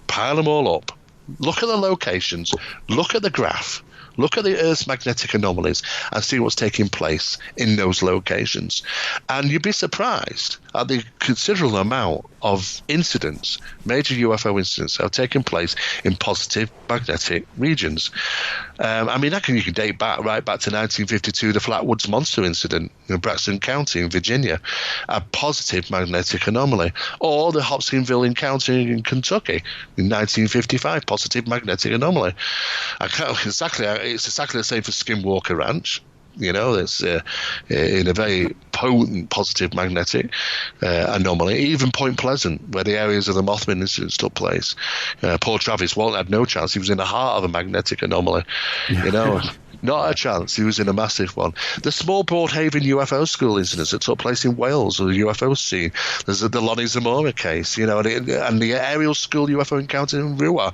pile them all up. Look at the locations, look at the graph, look at the Earth's magnetic anomalies, and see what's taking place in those locations. And you'd be surprised at the considerable amount of incidents, major UFO incidents, that have taken place in positive magnetic regions. You can date right back to 1952, the Flatwoods Monster incident in Braxton County in Virginia, a positive magnetic anomaly, or the Hopkinsville encounter in Kentucky in 1955, positive magnetic anomaly. It's exactly the same for Skinwalker Ranch. It's in a very potent positive magnetic anomaly. Even Point Pleasant, where the areas of the Mothman incidents took place. Poor Travis Walton had no chance. He was in the heart of a magnetic anomaly. Not a chance. He was in a massive one. The small Broadhaven UFO school incidents that took place in Wales, or the UFO scene. There's the Lonnie Zamora case, and the aerial school UFO encounter in Rua,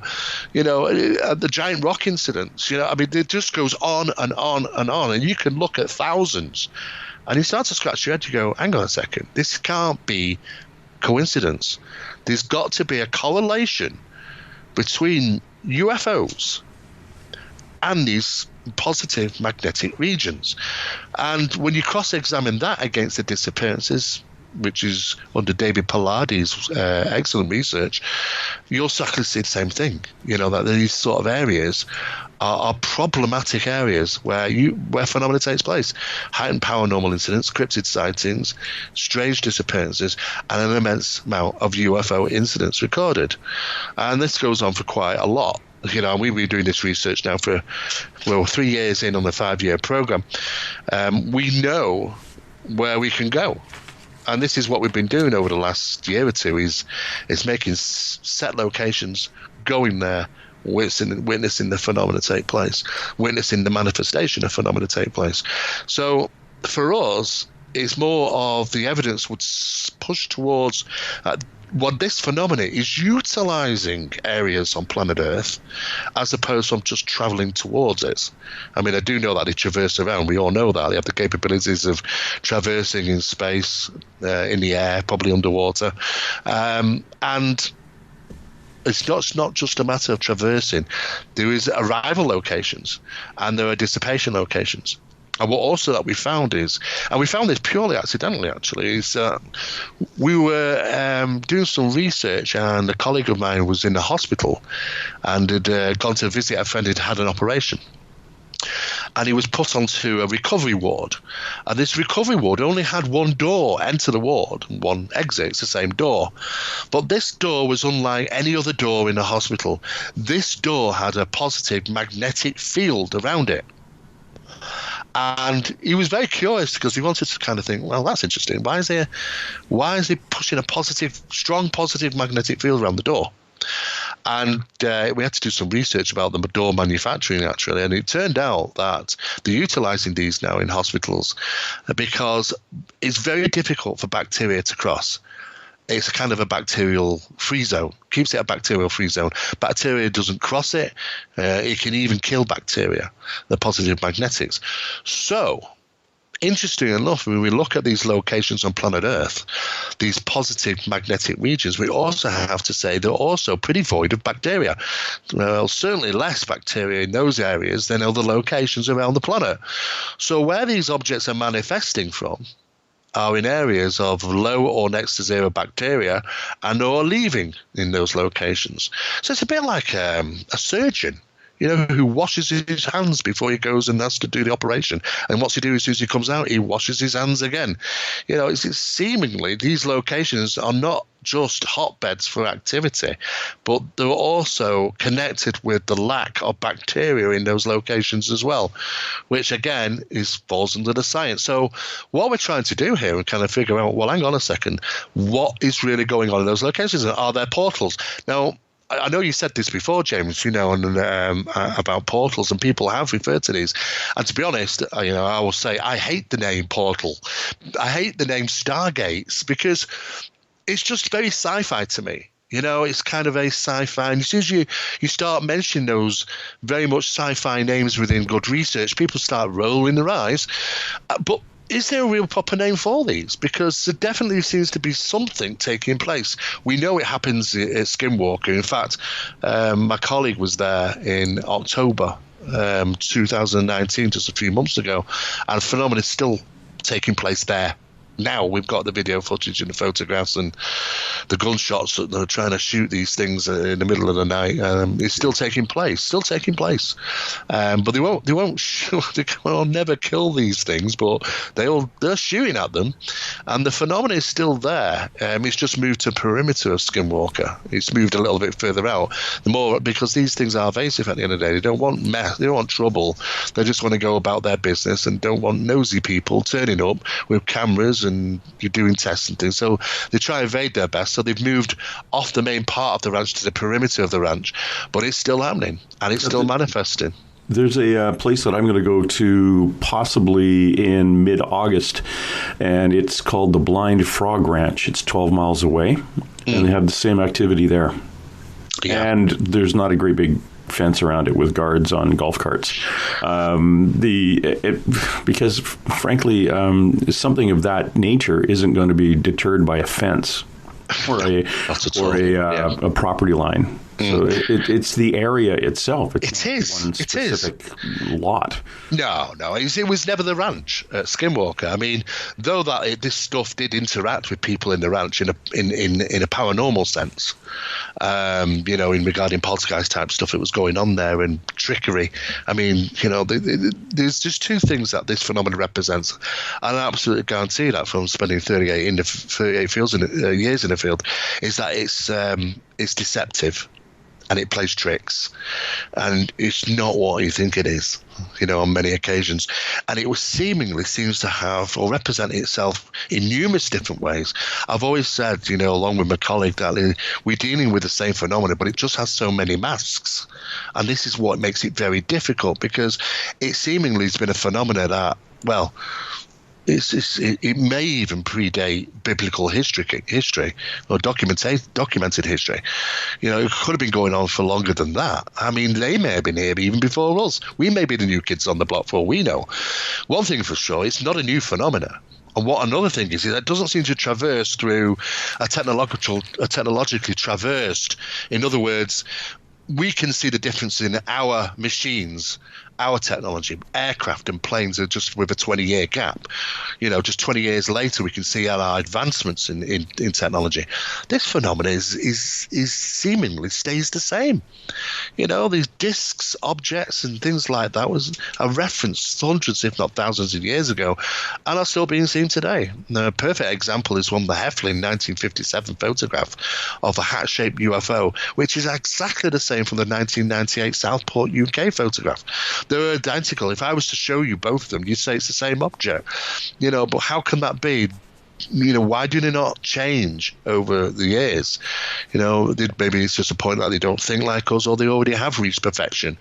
the giant rock incidents. It just goes on and on and on, and you can look at thousands, and you start to scratch your head. You go, hang on a second, this can't be coincidence. There's got to be a correlation between UFOs and these positive magnetic regions. And when you cross-examine that against the disappearances, which is under David Palladie's excellent research, you'll exactly see the same thing. That these sort of areas are problematic areas where phenomena takes place. Heightened paranormal incidents, cryptid sightings, strange disappearances, and an immense amount of UFO incidents recorded. And this goes on for quite a lot. We've been doing this research now for 3 years in on the 5-year program. We know where we can go. And this is what we've been doing over the last year or two, is making set locations, going there, witnessing the phenomena take place, witnessing the manifestation of phenomena take place. So for us, it's more of the evidence would push towards what this phenomenon is utilizing areas on planet Earth as opposed from just traveling towards it. I do know that they traverse around. We all know that. They have the capabilities of traversing in space, in the air, probably underwater. And it's not just a matter of traversing. There is arrival locations and there are dissipation locations. And what also that we found is, and we found this purely accidentally actually, is we were doing some research, and a colleague of mine was in the hospital and had gone to visit a friend who'd had an operation. And he was put onto a recovery ward. And this recovery ward only had one door, enter the ward, and one exit. It's the same door. But this door was unlike any other door in the hospital. This door had a positive magnetic field around it. And he was very curious because he wanted to kind of think, well, that's interesting. Why is he pushing a strong positive magnetic field around the door? And we had to do some research about the door manufacturing, actually. And it turned out that they're utilizing these now in hospitals because it's very difficult for bacteria to cross. It's a kind of a bacterial free zone, keeps it a bacterial free zone. Bacteria doesn't cross it. It can even kill bacteria, the positive magnetics. So, interesting enough, when we look at these locations on planet Earth, these positive magnetic regions, we also have to say they're also pretty void of bacteria. Well, certainly less bacteria in those areas than other locations around the planet. So where these objects are manifesting from are in areas of low or next to zero bacteria and or leaving in those locations. So it's a bit like a surgeon, who washes his hands before he goes and has to do the operation. And what's he do as soon as he comes out? He washes his hands again. It's seemingly these locations are not just hotbeds for activity, but they're also connected with the lack of bacteria in those locations as well, which again falls under the science. So what we're trying to do here and kind of figure out, well, hang on a second, what is really going on in those locations? Are there portals? Now, I know you said this before, James, about portals, and people have referred to these. And to be honest, I will say I hate the name portal. I hate the name Stargates because it's just very sci-fi to me. It's kind of a sci-fi. And as soon as you start mentioning those very much sci-fi names within good research, people start rolling their eyes. But is there a real proper name for these? Because there definitely seems to be something taking place. We know it happens at Skinwalker. In fact, my colleague was there in October 2019, just a few months ago, and phenomena is still taking place there. Now we've got the video footage and the photographs and the gunshots that they're trying to shoot these things in the middle of the night. It's still taking place. But they won't shoot. They'll never kill these things, but they're shooting at them, and the phenomenon is still there. It's just moved to perimeter of Skinwalker. It's moved a little bit further out. The more because these things are evasive at the end of the day. They don't want mess. They don't want trouble. They just want to go about their business and don't want nosy people turning up with cameras and you're doing tests and things. So they try to evade their best. So they've moved off the main part of the ranch to the perimeter of the ranch, but it's still happening and it's still manifesting. There's a place that I'm going to go to possibly in mid-August, and it's called the Blind Frog Ranch. It's 12 miles away, and they have the same activity there. Yeah. And there's not a great big fence around it with guards on golf carts. Because, frankly, something of that nature isn't going to be deterred by a fence or a property line. So it's the area itself. It's one specific lot. No. It was never the ranch at Skinwalker. I mean, though this stuff did interact with people in the ranch in a paranormal sense, in regarding poltergeist type stuff that was going on there and trickery. I mean, there's just two things that this phenomenon represents. And I absolutely guarantee that from spending 38 years in the field, is that it's deceptive. And it plays tricks, and it's not what you think it is, on many occasions. And it seemingly seems to have or represent itself in numerous different ways. I've always said, along with my colleague, that we're dealing with the same phenomenon, but it just has so many masks. And this is what makes it very difficult, because it seemingly has been a phenomenon that, well, it may even predate biblical history or documented history. It could have been going on for longer than that. I mean, they may have been here even before us. We may be the new kids on the block for all we know. One thing for sure, it's not a new phenomenon. And another thing is that it doesn't seem to traverse through technologically traversed. In other words, we can see the difference in our machines, our technology. Aircraft and planes are just with a 20-year gap. Just 20 years later, we can see our advancements in technology. This phenomenon is seemingly stays the same. These discs, objects, and things like that are referenced hundreds, if not thousands of years ago, and are still being seen today. A perfect example is one of the Heflin 1957 photograph of a hat-shaped UFO, which is exactly the same from the 1998 Southport, UK photograph. They're identical. If I was to show you both of them, you'd say it's the same object. But how can that be? Why do they not change over the years? Maybe it's just a point that they don't think like us, or they already have reached perfection.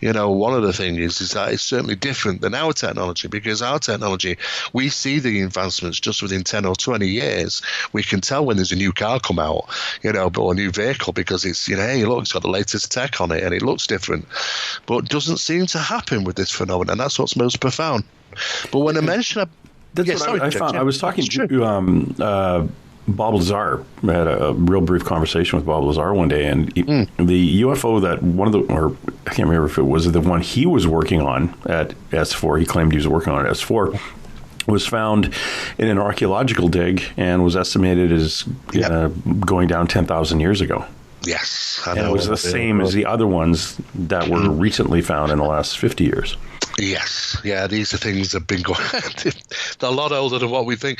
One of the things is that it's certainly different than our technology, because our technology, we see the advancements just within 10 or 20 years. We can tell when there's a new car come out, or a new vehicle, because it's, hey, look, it's got the latest tech on it and it looks different. But it doesn't seem to happen with this phenomenon. That's what's most profound. But when I mention That's what I found. I was talking to Bob Lazar. I had a real brief conversation with Bob Lazar one day, and the UFO that I can't remember if it was the one he was working on at S4. He claimed he was working on at S4. Was found in an archaeological dig and was estimated as going down 10,000 years ago. Yes, and it was the same as the other ones that were recently found in the last 50 years. Yes, these are things that have been going. They're a lot older than what we think.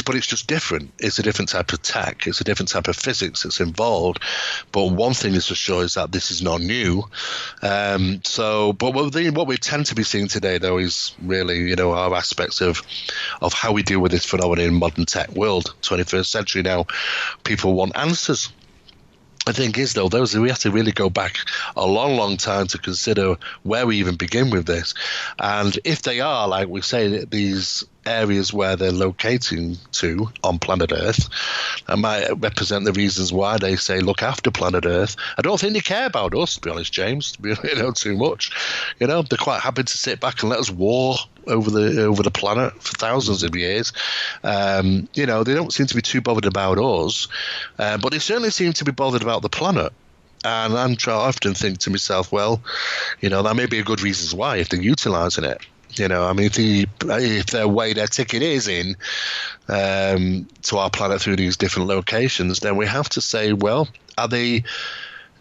But it's just different. It's a different type of tech. It's a different type of physics that's involved. But one thing is for sure is that this is not new. But what we tend to be seeing today, though, is really, our aspects of how we deal with this phenomenon in modern tech world, 21st century now. People want answers. The thing is, though, we have to really go back a long, long time to consider where we even begin with this. And if they are, like we say, these areas where they're locating to on planet Earth, that might represent the reasons why they say look after planet Earth. I don't think they care about us, to be honest, James, too much. They're quite happy to sit back and let us war over the planet for thousands of years. They don't seem to be too bothered about us, but they certainly seem to be bothered about the planet. And I often think to myself, well, that may be a good reasons why if they're utilising it. If their way their ticket is in to our planet through these different locations, then we have to say, well, are they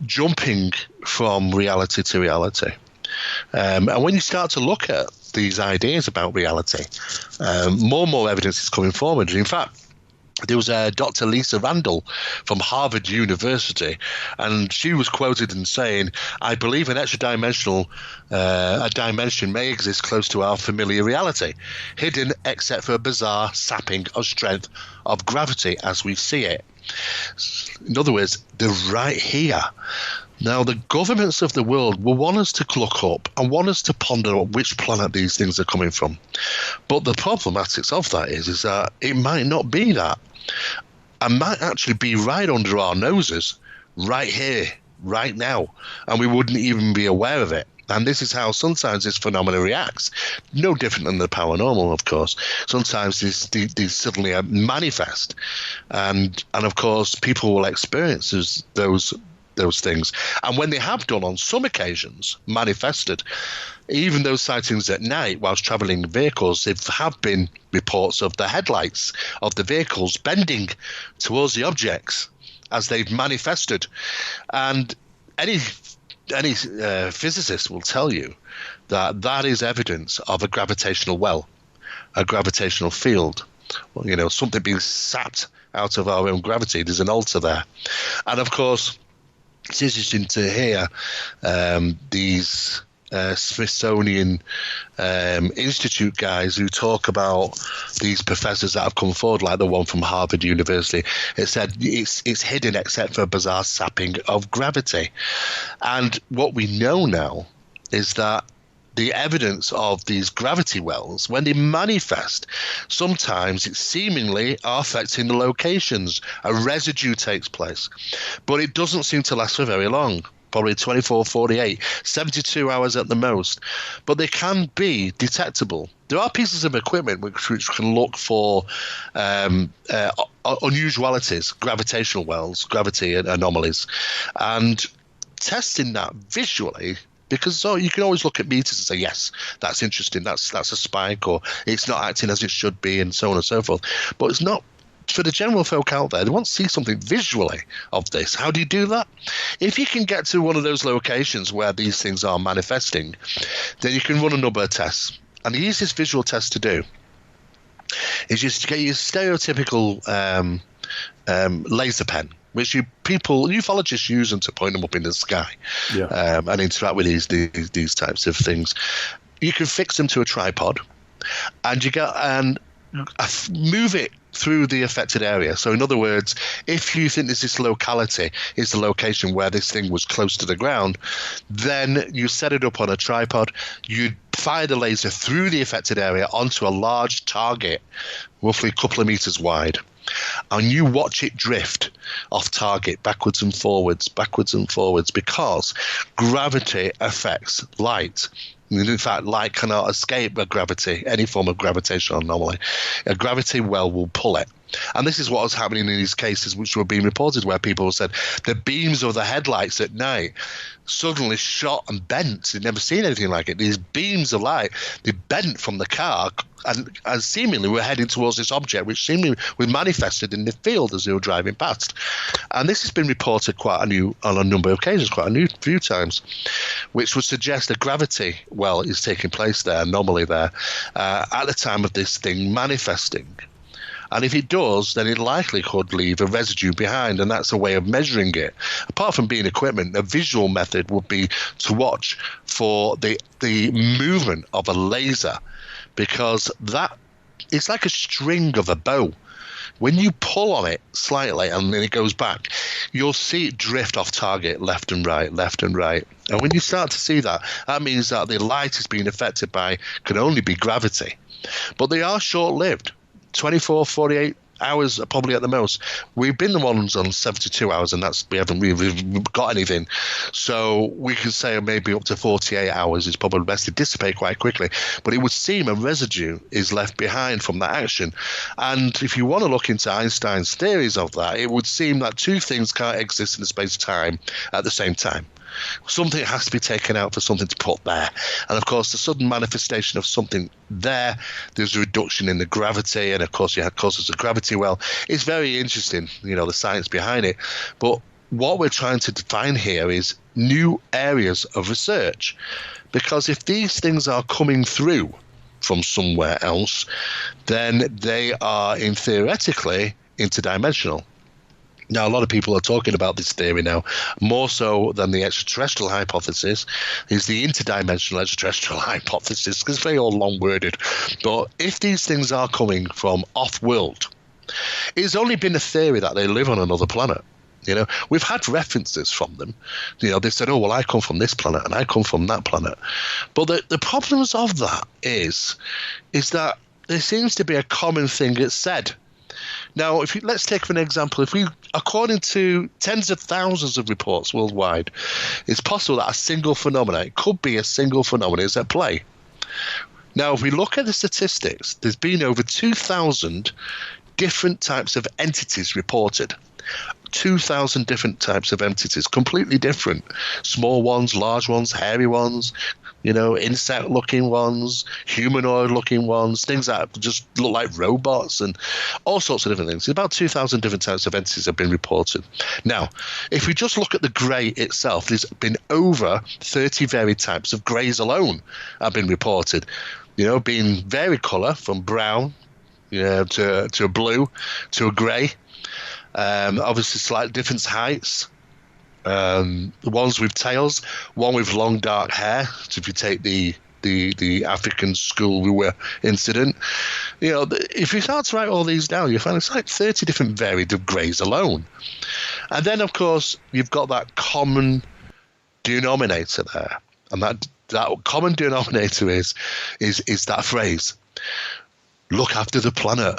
jumping from reality to reality? And when you start to look at these ideas about reality, more and more evidence is coming forward. In fact, there was Dr. Lisa Randall from Harvard University, and she was quoted in saying, I believe an extra dimensional a dimension may exist close to our familiar reality, hidden except for a bizarre sapping of strength of gravity as we see it. In other words, they're right here. Now, the governments of the world will want us to look up and want us to ponder which planet these things are coming from. But the problematics of that is that it might not be that. And might actually be right under our noses, right here, right now, and we wouldn't even be aware of it. And this is how sometimes this phenomenon reacts. No different than the paranormal, of course. Sometimes these suddenly manifest, and of course people will experience those things. And when they have done on some occasions, manifested, even those sightings at night whilst travelling vehicles, there have been reports of the headlights of the vehicles bending towards the objects as they've manifested. And any physicist will tell you that that is evidence of a gravitational well, a gravitational field. Well, you know, something being sapped out of our own gravity. There's an altar there. And of course, it's interesting to hear these Smithsonian Institute guys who talk about these professors that have come forward, like the one from Harvard University. It said it's hidden except for a bizarre sapping of gravity. And what we know now is that the evidence of these gravity wells, when they manifest, sometimes it seemingly are affecting the locations. A residue takes place, but it doesn't seem to last for very long. Probably 24, 48, 72 hours at the most. But they can be detectable. There are pieces of equipment which can look for unusualities, gravitational wells, gravity anomalies, and testing that visually. Because you can always look at meters and say, yes, that's interesting, that's a spike, or it's not acting as it should be, and so on and so forth. But it's not. For the general folk out there, they want to see something visually of this. How do you do that? If you can get to one of those locations where these things are manifesting, then you can run a number of tests. And the easiest visual test to do is just to get your stereotypical laser pen, which ufologists use them to point them up in the sky, and interact with these types of things. You can fix them to a tripod, and move it through the affected area. So in other words, if you think this locality is the location where this thing was close to the ground, then you set it up on a tripod, you fire the laser through the affected area onto a large target, roughly a couple of meters wide, and you watch it drift off target backwards and forwards, because gravity affects light. In fact, light cannot escape any form of gravitational anomaly. A gravity well will pull it. And this is what was happening in these cases which were being reported, where people said the beams of the headlights at night suddenly shot and bent. They'd never seen anything like it. These beams of light, they bent from the car and seemingly were heading towards this object, which seemingly was manifested in the field as they were driving past. And this has been reported on a number of occasions, quite a few times, which would suggest a gravity well is taking place there, anomaly there, at the time of this thing manifesting. And if it does, then it likely could leave a residue behind, and that's a way of measuring it. Apart from being equipment, a visual method would be to watch for the movement of a laser, because that it's like a string of a bow. When you pull on it slightly and then it goes back, you'll see it drift off target left and right. And when you start to see that, that means that the light is being affected by can only be gravity. But they are short-lived. 24, 48 hours probably at the most. We've been the ones on 72 hours, and we haven't really got anything. So we can say maybe up to 48 hours is probably best to dissipate quite quickly. But it would seem a residue is left behind from that action. And if you want to look into Einstein's theories of that, it would seem that two things can't exist in the space of time at the same time. Something has to be taken out for something to put there. And of course, the sudden manifestation of something there's a reduction in the gravity, and of course there's a gravity well. It's very interesting, the science behind it. But what we're trying to define here is new areas of research, because if these things are coming through from somewhere else, then they are theoretically interdimensional. Now, a lot of people are talking about this theory now, more so than the extraterrestrial hypothesis, is the interdimensional extraterrestrial hypothesis, because it's very all long-worded. But if these things are coming from off-world, it's only been a theory that they live on another planet. We've had references from them. They said, oh, well, I come from this planet and I come from that planet. But the problems of that is that there seems to be a common thing that's said. Now, let's take for an example, according to tens of thousands of reports worldwide, it's possible that a single phenomenon, it could be a single phenomenon, is at play. Now, if we look at the statistics, there's been over 2,000 different types of entities reported. 2,000 different types of entities, completely different. Small ones, large ones, hairy ones, insect-looking ones, humanoid-looking ones, things that just look like robots and all sorts of different things. About 2,000 different types of entities have been reported. Now, if we just look at the grey itself, there's been over 30 varied types of greys alone have been reported, being varied colour from brown to a blue to a grey. Obviously, slight different heights. The ones with tails, one with long dark hair. So if you take the African school we were incident, if you start to write all these down, you find it's like 30 different varied of greys alone. And then, of course, you've got that common denominator there, and that common denominator is that phrase, "Look after the planet."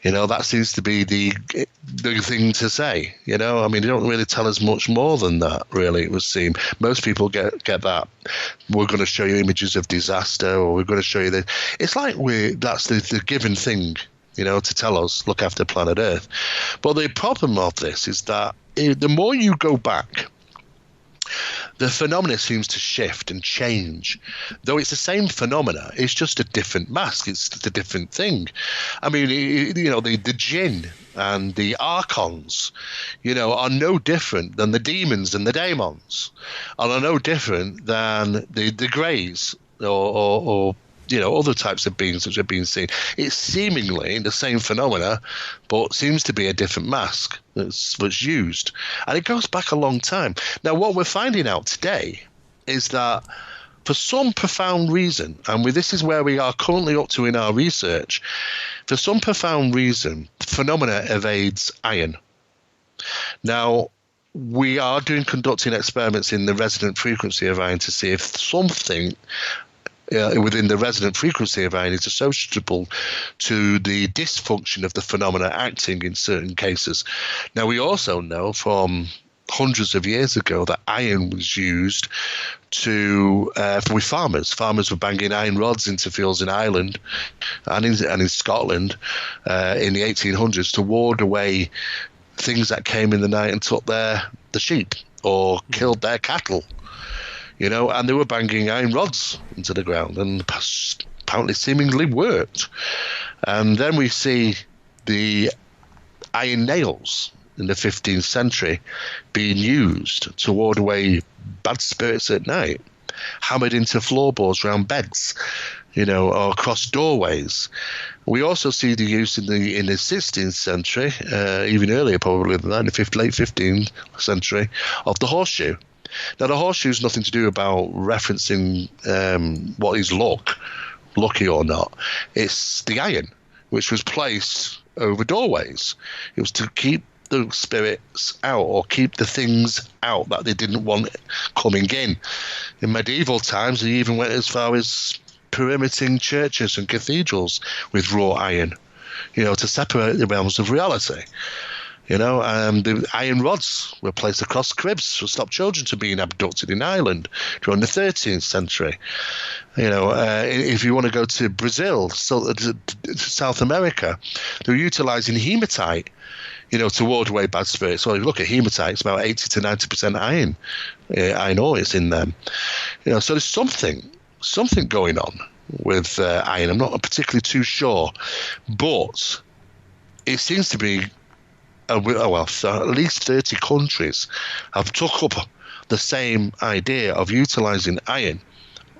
That seems to be the thing to say. They don't really tell us much more than that, really, it would seem. Most people get that. We're going to show you images of disaster, or we're going to show you this. It's like that's the given thing, to tell us, look after planet Earth. But the problem of this is that the more you go back, the phenomena seems to shift and change. Though it's the same phenomena, it's just a different mask. It's just a different thing. I mean, the jinn and the archons, are no different than the demons and the daemons, and are no different than the greys or other types of beings which have been seen. It's seemingly the same phenomena, but seems to be a different mask that's used. And it goes back a long time. Now, what we're finding out today is that for some profound reason, and this is where we are currently up to in our research, for some profound reason, phenomena evades iron. Now, we are conducting experiments in the resonant frequency of iron to see if something within the resonant frequency of iron is associable to the dysfunction of the phenomena acting in certain cases. Now, we also know from hundreds of years ago that iron was used with farmers. Farmers were banging iron rods into fields in Ireland and in Scotland in the 1800s to ward away things that came in the night and took the sheep or killed their cattle. And they were banging iron rods into the ground, and apparently seemingly worked. And then we see the iron nails in the 15th century being used to ward away bad spirits at night, hammered into floorboards around beds, or across doorways. We also see the use in the 16th century, even earlier probably than that, in the late 15th century, of the horseshoe. Now, the horseshoe is nothing to do about referencing what is lucky or not. It's the iron, which was placed over doorways. It was to keep the spirits out, or keep the things out that they didn't want coming in. In medieval times, they even went as far as perimetering churches and cathedrals with wrought iron, to separate the realms of reality. The iron rods were placed across cribs to stop children from being abducted in Ireland during the 13th century. If you want to go to Brazil, South America, they're utilising hematite, to ward away bad spirits. So if you look at hematite, it's about 80 to 90% iron ore is in them. So there's something going on with iron. I'm not particularly too sure, but it seems to be so at least 30 countries have took up the same idea of utilising iron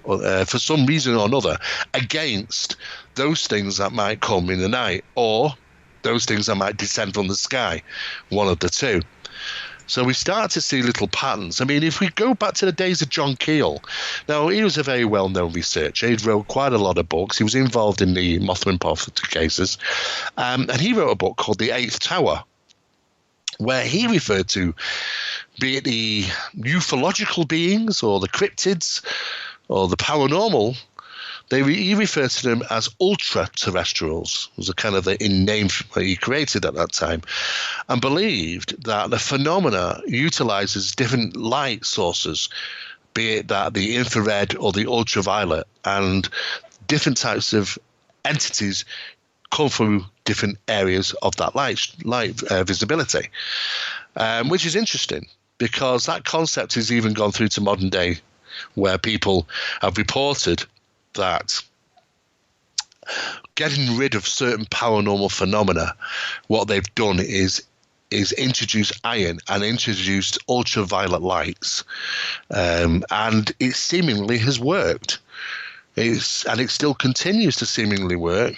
for some reason or another against those things that might come in the night, or those things that might descend from the sky, one of the two. So we start to see little patterns. I mean, if we go back to the days of John Keel, now he was a very well-known researcher. He wrote quite a lot of books. He was involved in the Mothman Prophet cases. And he wrote a book called The Eighth Tower. where he referred to, be it the ufological beings or the cryptids or the paranormal, he referred to them as ultra-terrestrials. It was a kind of the name he created at that time, and believed that the phenomena utilizes different light sources, be it that the infrared or the ultraviolet, and different types of entities come from different areas of that light visibility, which is interesting because that concept has even gone through to modern day, where people have reported that getting rid of certain paranormal phenomena, what they've done is introduce iron and introduced ultraviolet lights, and it seemingly has worked. It still continues to seemingly work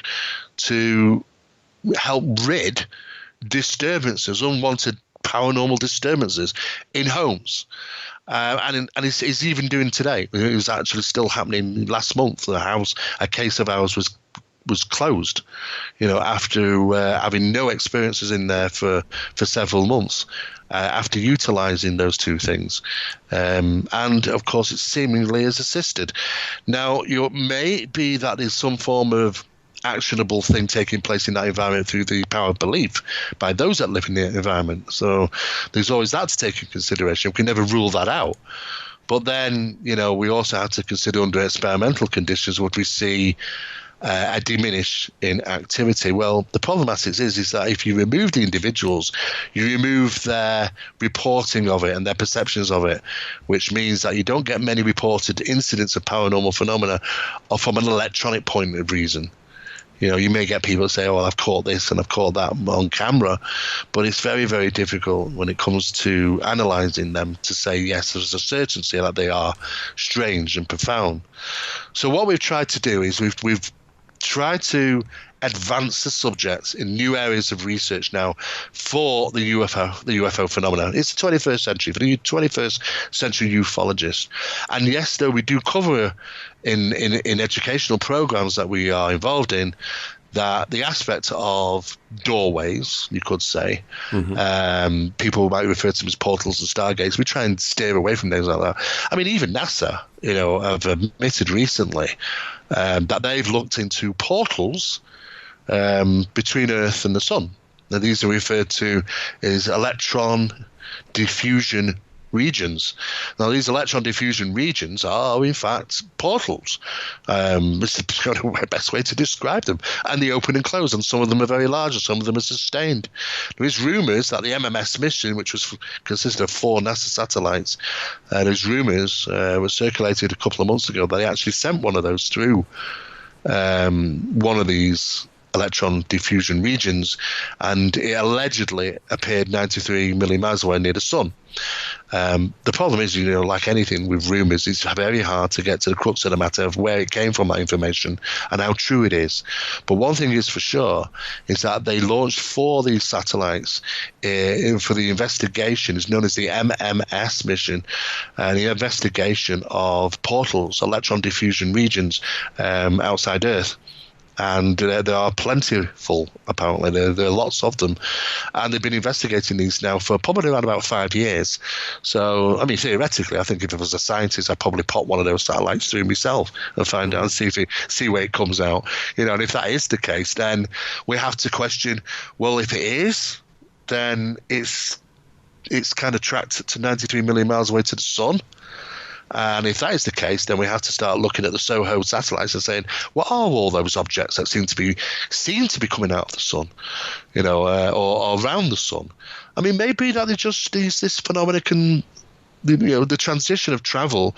to help rid disturbances, unwanted paranormal disturbances in homes. And it's even doing today. It was actually still happening last month. A case of ours was closed, after having no experiences in there for several months, after utilizing those two things. And of course, it seemingly has assisted. Now, it may be that there's some form of actionable thing taking place in that environment through the power of belief by those that live in the environment. So there's always that to take into consideration. We can never rule that out. But then, we also have to consider under experimental conditions, would we see a diminish in activity? Well, the problematic is that if you remove the individuals, you remove their reporting of it and their perceptions of it, which means that you don't get many reported incidents of paranormal phenomena or from an electronic point of reason. You may get people say, oh, well, I've caught this and I've caught that on camera, but it's very, very difficult when it comes to analysing them to say, yes, there's a certainty that they are strange and profound. So what we've tried to do is we've tried to advance the subject in new areas of research now for the UFO phenomena. It's the 21st century, for the 21st century ufologist. And yes, though we do cover in educational programs that we are involved in, that the aspect of doorways, you could say, people might refer to them as portals and stargates. We try and steer away from things like that. I mean, even NASA, have admitted recently that they've looked into portals between Earth and the Sun. Now, these are referred to as electron diffusion regions. Now, these electron diffusion regions are, in fact, portals. It's the best way to describe them. And they open and close, and some of them are very large, and some of them are sustained. There is rumours that the MMS mission, which consisted of 4 NASA satellites, there's rumours were circulated a couple of months ago that they actually sent one of those through one of these electron diffusion regions, and it allegedly appeared 93 million miles away near the Sun. The problem is, like anything with rumours, it's very hard to get to the crux of the matter of where it came from, that information, and how true it is. But one thing is for sure is that they launched 4 of these satellites for the investigation. It's known as the MMS mission, the investigation of portals, electron diffusion regions outside Earth. And there are plentiful, apparently. There are lots of them. And they've been investigating these now for probably around about 5 years. So, I mean, theoretically, I think if I was a scientist, I'd probably pop one of those satellites through myself and find out and see where it comes out. And if that is the case, then we have to question, well, if it is, then it's kind of tracked to 93 million miles away to the Sun. And if that is the case, then we have to start looking at the SOHO satellites and saying, what are all those objects that seem to be coming out of the Sun, or around the Sun? I mean, maybe that this phenomena can, the transition of travel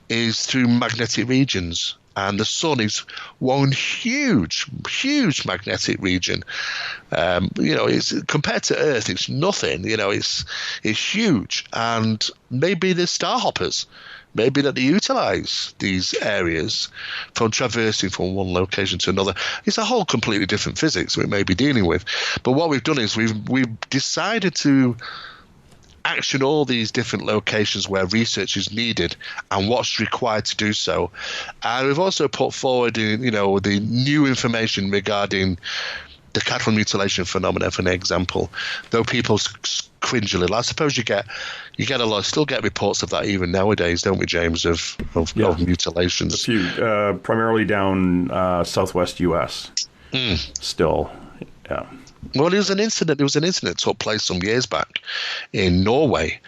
is through magnetic regions. And the Sun is one huge, huge magnetic region. It's compared to Earth, it's nothing. It's huge. And maybe the star hoppers, maybe that they utilize these areas from traversing from one location to another. It's a whole completely different physics we may be dealing with. But what we've done is we've decided to action all these different locations where research is needed and what's required to do so. And we've also put forward, the new information regarding the cattle mutilation phenomena, for an example, though people cringe a little. I suppose you get a lot, still get reports of that even nowadays, don't we, James, of mutilations? A few, primarily down southwest U.S. Still, yeah. Well, there was an incident that took place some years back in Norway,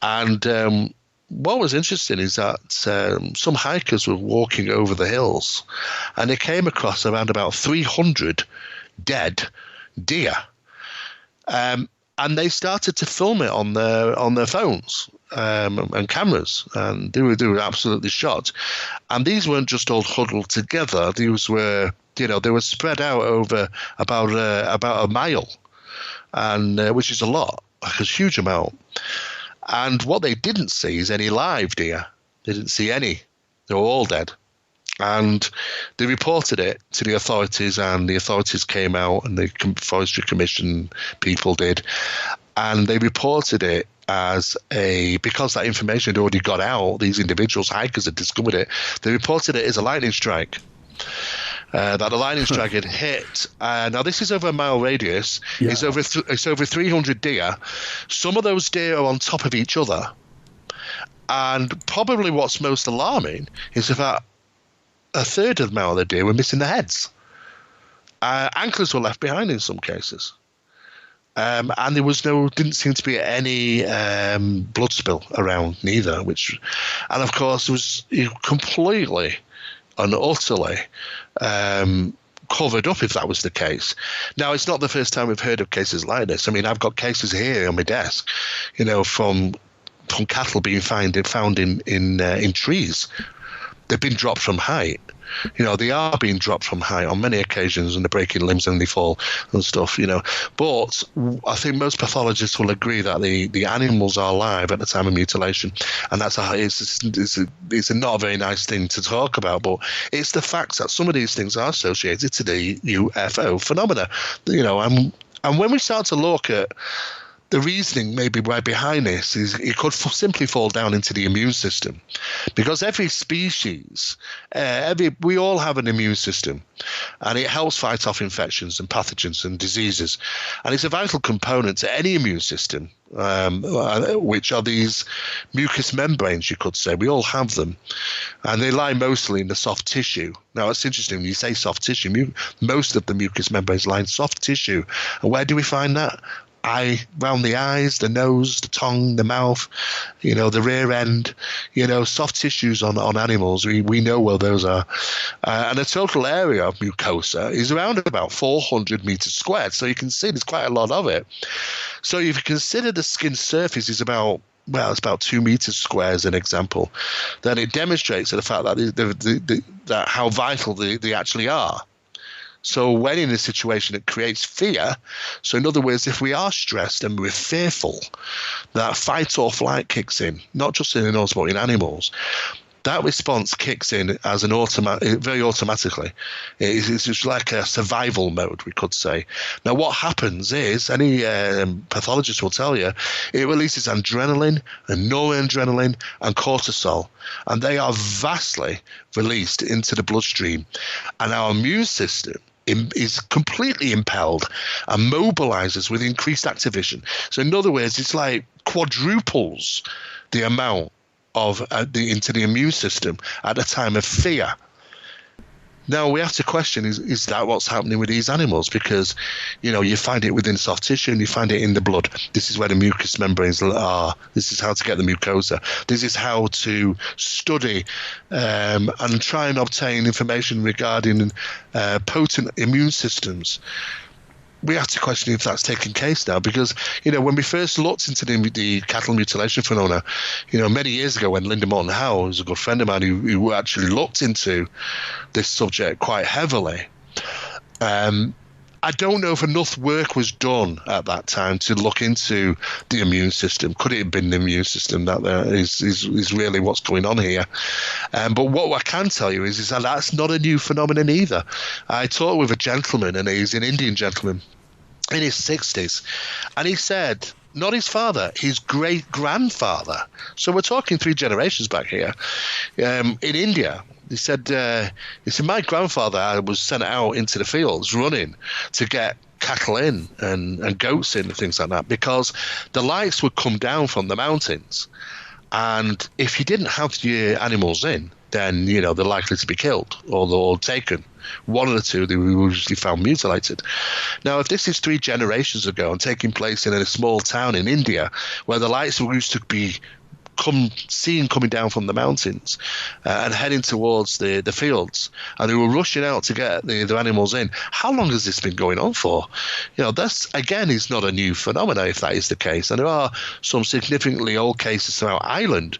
and what was interesting is that some hikers were walking over the hills, and they came across around about 300 dead deer, and they started to film it on their phones and cameras, and they were absolutely shocked. And these weren't just all huddled together; these were, they were spread out over about a mile, and which is a lot, like a huge amount. And what they didn't see is any live deer. They didn't see any. They were all dead. And they reported it to the authorities, and the authorities came out, and the Forestry Commission people did, and they reported it because that information had already got out, these individuals, hikers, had discovered it, they reported it as a lightning strike. That a lightning strike had hit. Now, this is over a mile radius. Yeah. It's over 300 deer. Some of those deer are on top of each other. And probably what's most alarming is that a third of the amount of the deer were missing their heads. Antlers were left behind in some cases. And there didn't seem to be any blood spill around neither. And of course, it was completely and utterly covered up if that was the case. Now, it's not the first time we've heard of cases like this. I mean, I've got cases here on my desk, from cattle being found in trees. They've been dropped from height. They are being dropped from height on many occasions, and they're breaking limbs and they fall and stuff, But I think most pathologists will agree that the animals are alive at the time of mutilation, and it's not a very nice thing to talk about, but it's the fact that some of these things are associated to the UFO phenomena, and when we start to look at the reasoning maybe right behind this is it could simply fall down into the immune system, because every species, we all have an immune system, and it helps fight off infections and pathogens and diseases, and it's a vital component to any immune system, which are these mucous membranes, you could say. We all have them, and they lie mostly in the soft tissue. Now, it's interesting when you say soft tissue. Most of the mucous membranes lie in soft tissue, and where do we find that? Around the eyes, the nose, the tongue, the mouth, the rear end, soft tissues on animals. We know where those are. And the total area of mucosa is around about 400 meters squared. So you can see there's quite a lot of it. So if you consider the skin surface is it's about 2 meters square as an example, then it demonstrates the fact that that how vital they actually are. So when in a situation it creates fear, so in other words, if we are stressed and we're fearful, that fight or flight kicks in, not just in us but in animals. That response kicks in as very automatically. It's like a survival mode, we could say. Now, what happens is, any pathologist will tell you, it releases adrenaline and noradrenaline and cortisol, and they are vastly released into the bloodstream. And our immune system is completely impelled and mobilizes with increased activation. So in other words, it's like quadruples the amount of into the immune system at a time of fear. Now we have to question, is that what's happening with these animals? Because, you find it within soft tissue and you find it in the blood. This is where the mucous membranes are. This is how to get the mucosa. This is how to study and try and obtain information regarding potent immune systems. We have to question if that's taking place now, because, when we first looked into the cattle mutilation phenomena, many years ago when Linda Moulton Howe, who's a good friend of mine, who actually looked into this subject quite heavily, I don't know if enough work was done at that time to look into the immune system. Could it have been the immune system that is really what's going on here? But what I can tell you is that that's not a new phenomenon either. I talked with a gentleman, and he's an Indian gentleman in his 60s, and he said not his father, his great-grandfather. So we're talking 3 generations back here. In India, he said, my grandfather was sent out into the fields running to get cattle in and goats in and things like that, because the lights would come down from the mountains. And if you didn't have your animals in, then, they're likely to be killed or taken. One of the two, they were usually found mutilated. Now, if this is 3 generations ago and taking place in a small town in India where the lights were used to be seen coming down from the mountains and heading towards the fields, and they were rushing out to get their animals in, how long has this been going on for? That's, again, is not a new phenomenon if that is the case. And there are some significantly old cases throughout Ireland,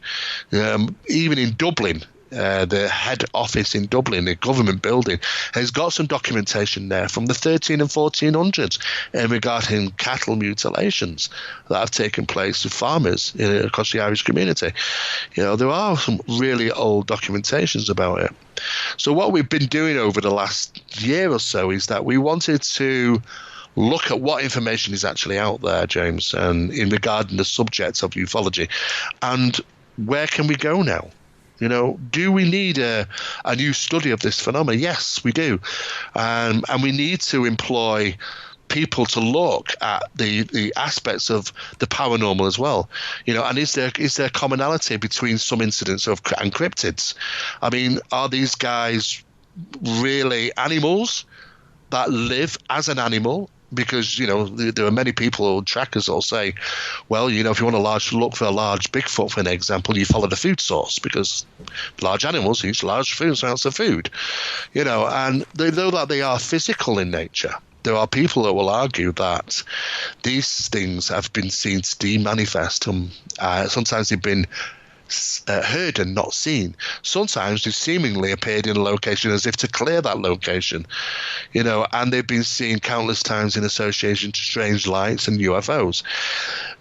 even in Dublin. The head office in Dublin, the government building, has got some documentation there from the 13 and 1400s regarding cattle mutilations that have taken place with farmers across the Irish community. There are some really old documentations about it. So what we've been doing over the last year or so is that we wanted to look at what information is actually out there, James, and in regarding the subject of ufology, and where can we go now? Do we need a new study of this phenomenon? Yes, we do. And we need to employ people to look at the aspects of the paranormal as well. And is there commonality between some incidents and cryptids? I mean, are these guys really animals that live as an animal? Because, there are many people or trackers that will say, well, if you want to look for a large Bigfoot, for an example, you follow the food source, because large animals use large amounts of food, and though that they are physical in nature, there are people that will argue that these things have been seen to demanifest. Sometimes they've been heard and not seen. Sometimes they seemingly appeared in a location as if to clear that location, and they've been seen countless times in association to strange lights and UFOs.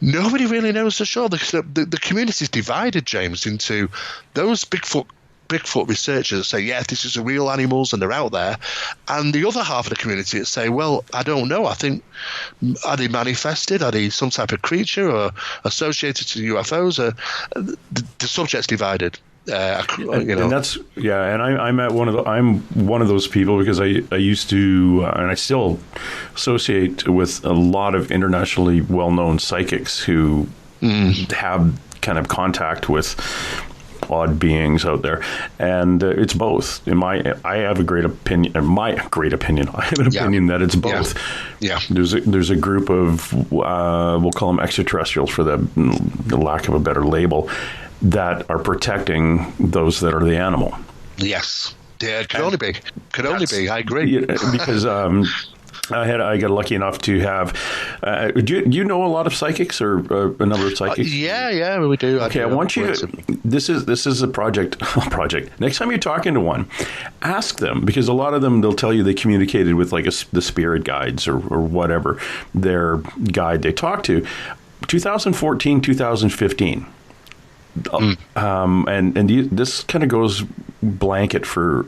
Nobody really knows for sure. The community is divided, James, into those Bigfoot researchers that say, yeah, this is real animals and they're out there, and the other half of the community that say, well, I don't know, I think, are they manifested, are they some type of creature or associated to UFOs? The subject's divided. And that's and I'm one of those people, because I used to and I still associate with a lot of internationally well-known psychics who have kind of contact with odd beings out there, and it's both. I have a great opinion. I have an opinion that it's both. Yeah. There's a group of we'll call them extraterrestrials for the lack of a better label, that are protecting those that are the animal. Yes. Yeah, could only be. I agree. Because I got lucky enough to have. Do you know a lot of psychics, or a number of psychics? Yeah, we do. Okay, I want you to. This is a project. Next time you're talking to one, ask them, because a lot of them, they'll tell you they communicated with like the spirit guides or whatever their guide they talked to. 2014, 2015. This kind of goes blanket for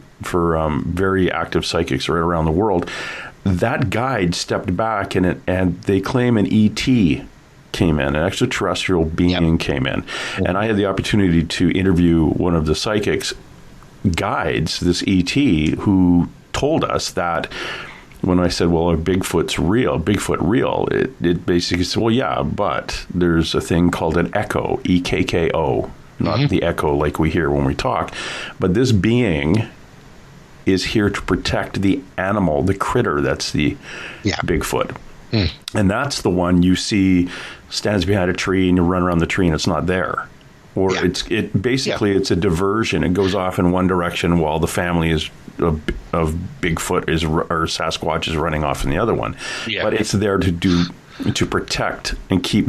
very active psychics right around the world. That guide stepped back, and they claim an ET came in, an extraterrestrial being came in, and I had the opportunity to interview one of the psychics guides, this ET, who told us that. When I said, well, Bigfoot real, it basically said, well, yeah, but there's a thing called an echo, EKKO, not the echo like we hear when we talk, but this being is here to protect the animal, the critter that's the Bigfoot. And that's the one you see stands behind a tree and you run around the tree and it's not there. Or it's a diversion. It goes off in one direction while the family of Bigfoot or Sasquatch is running off in the other one. But it's there to protect and keep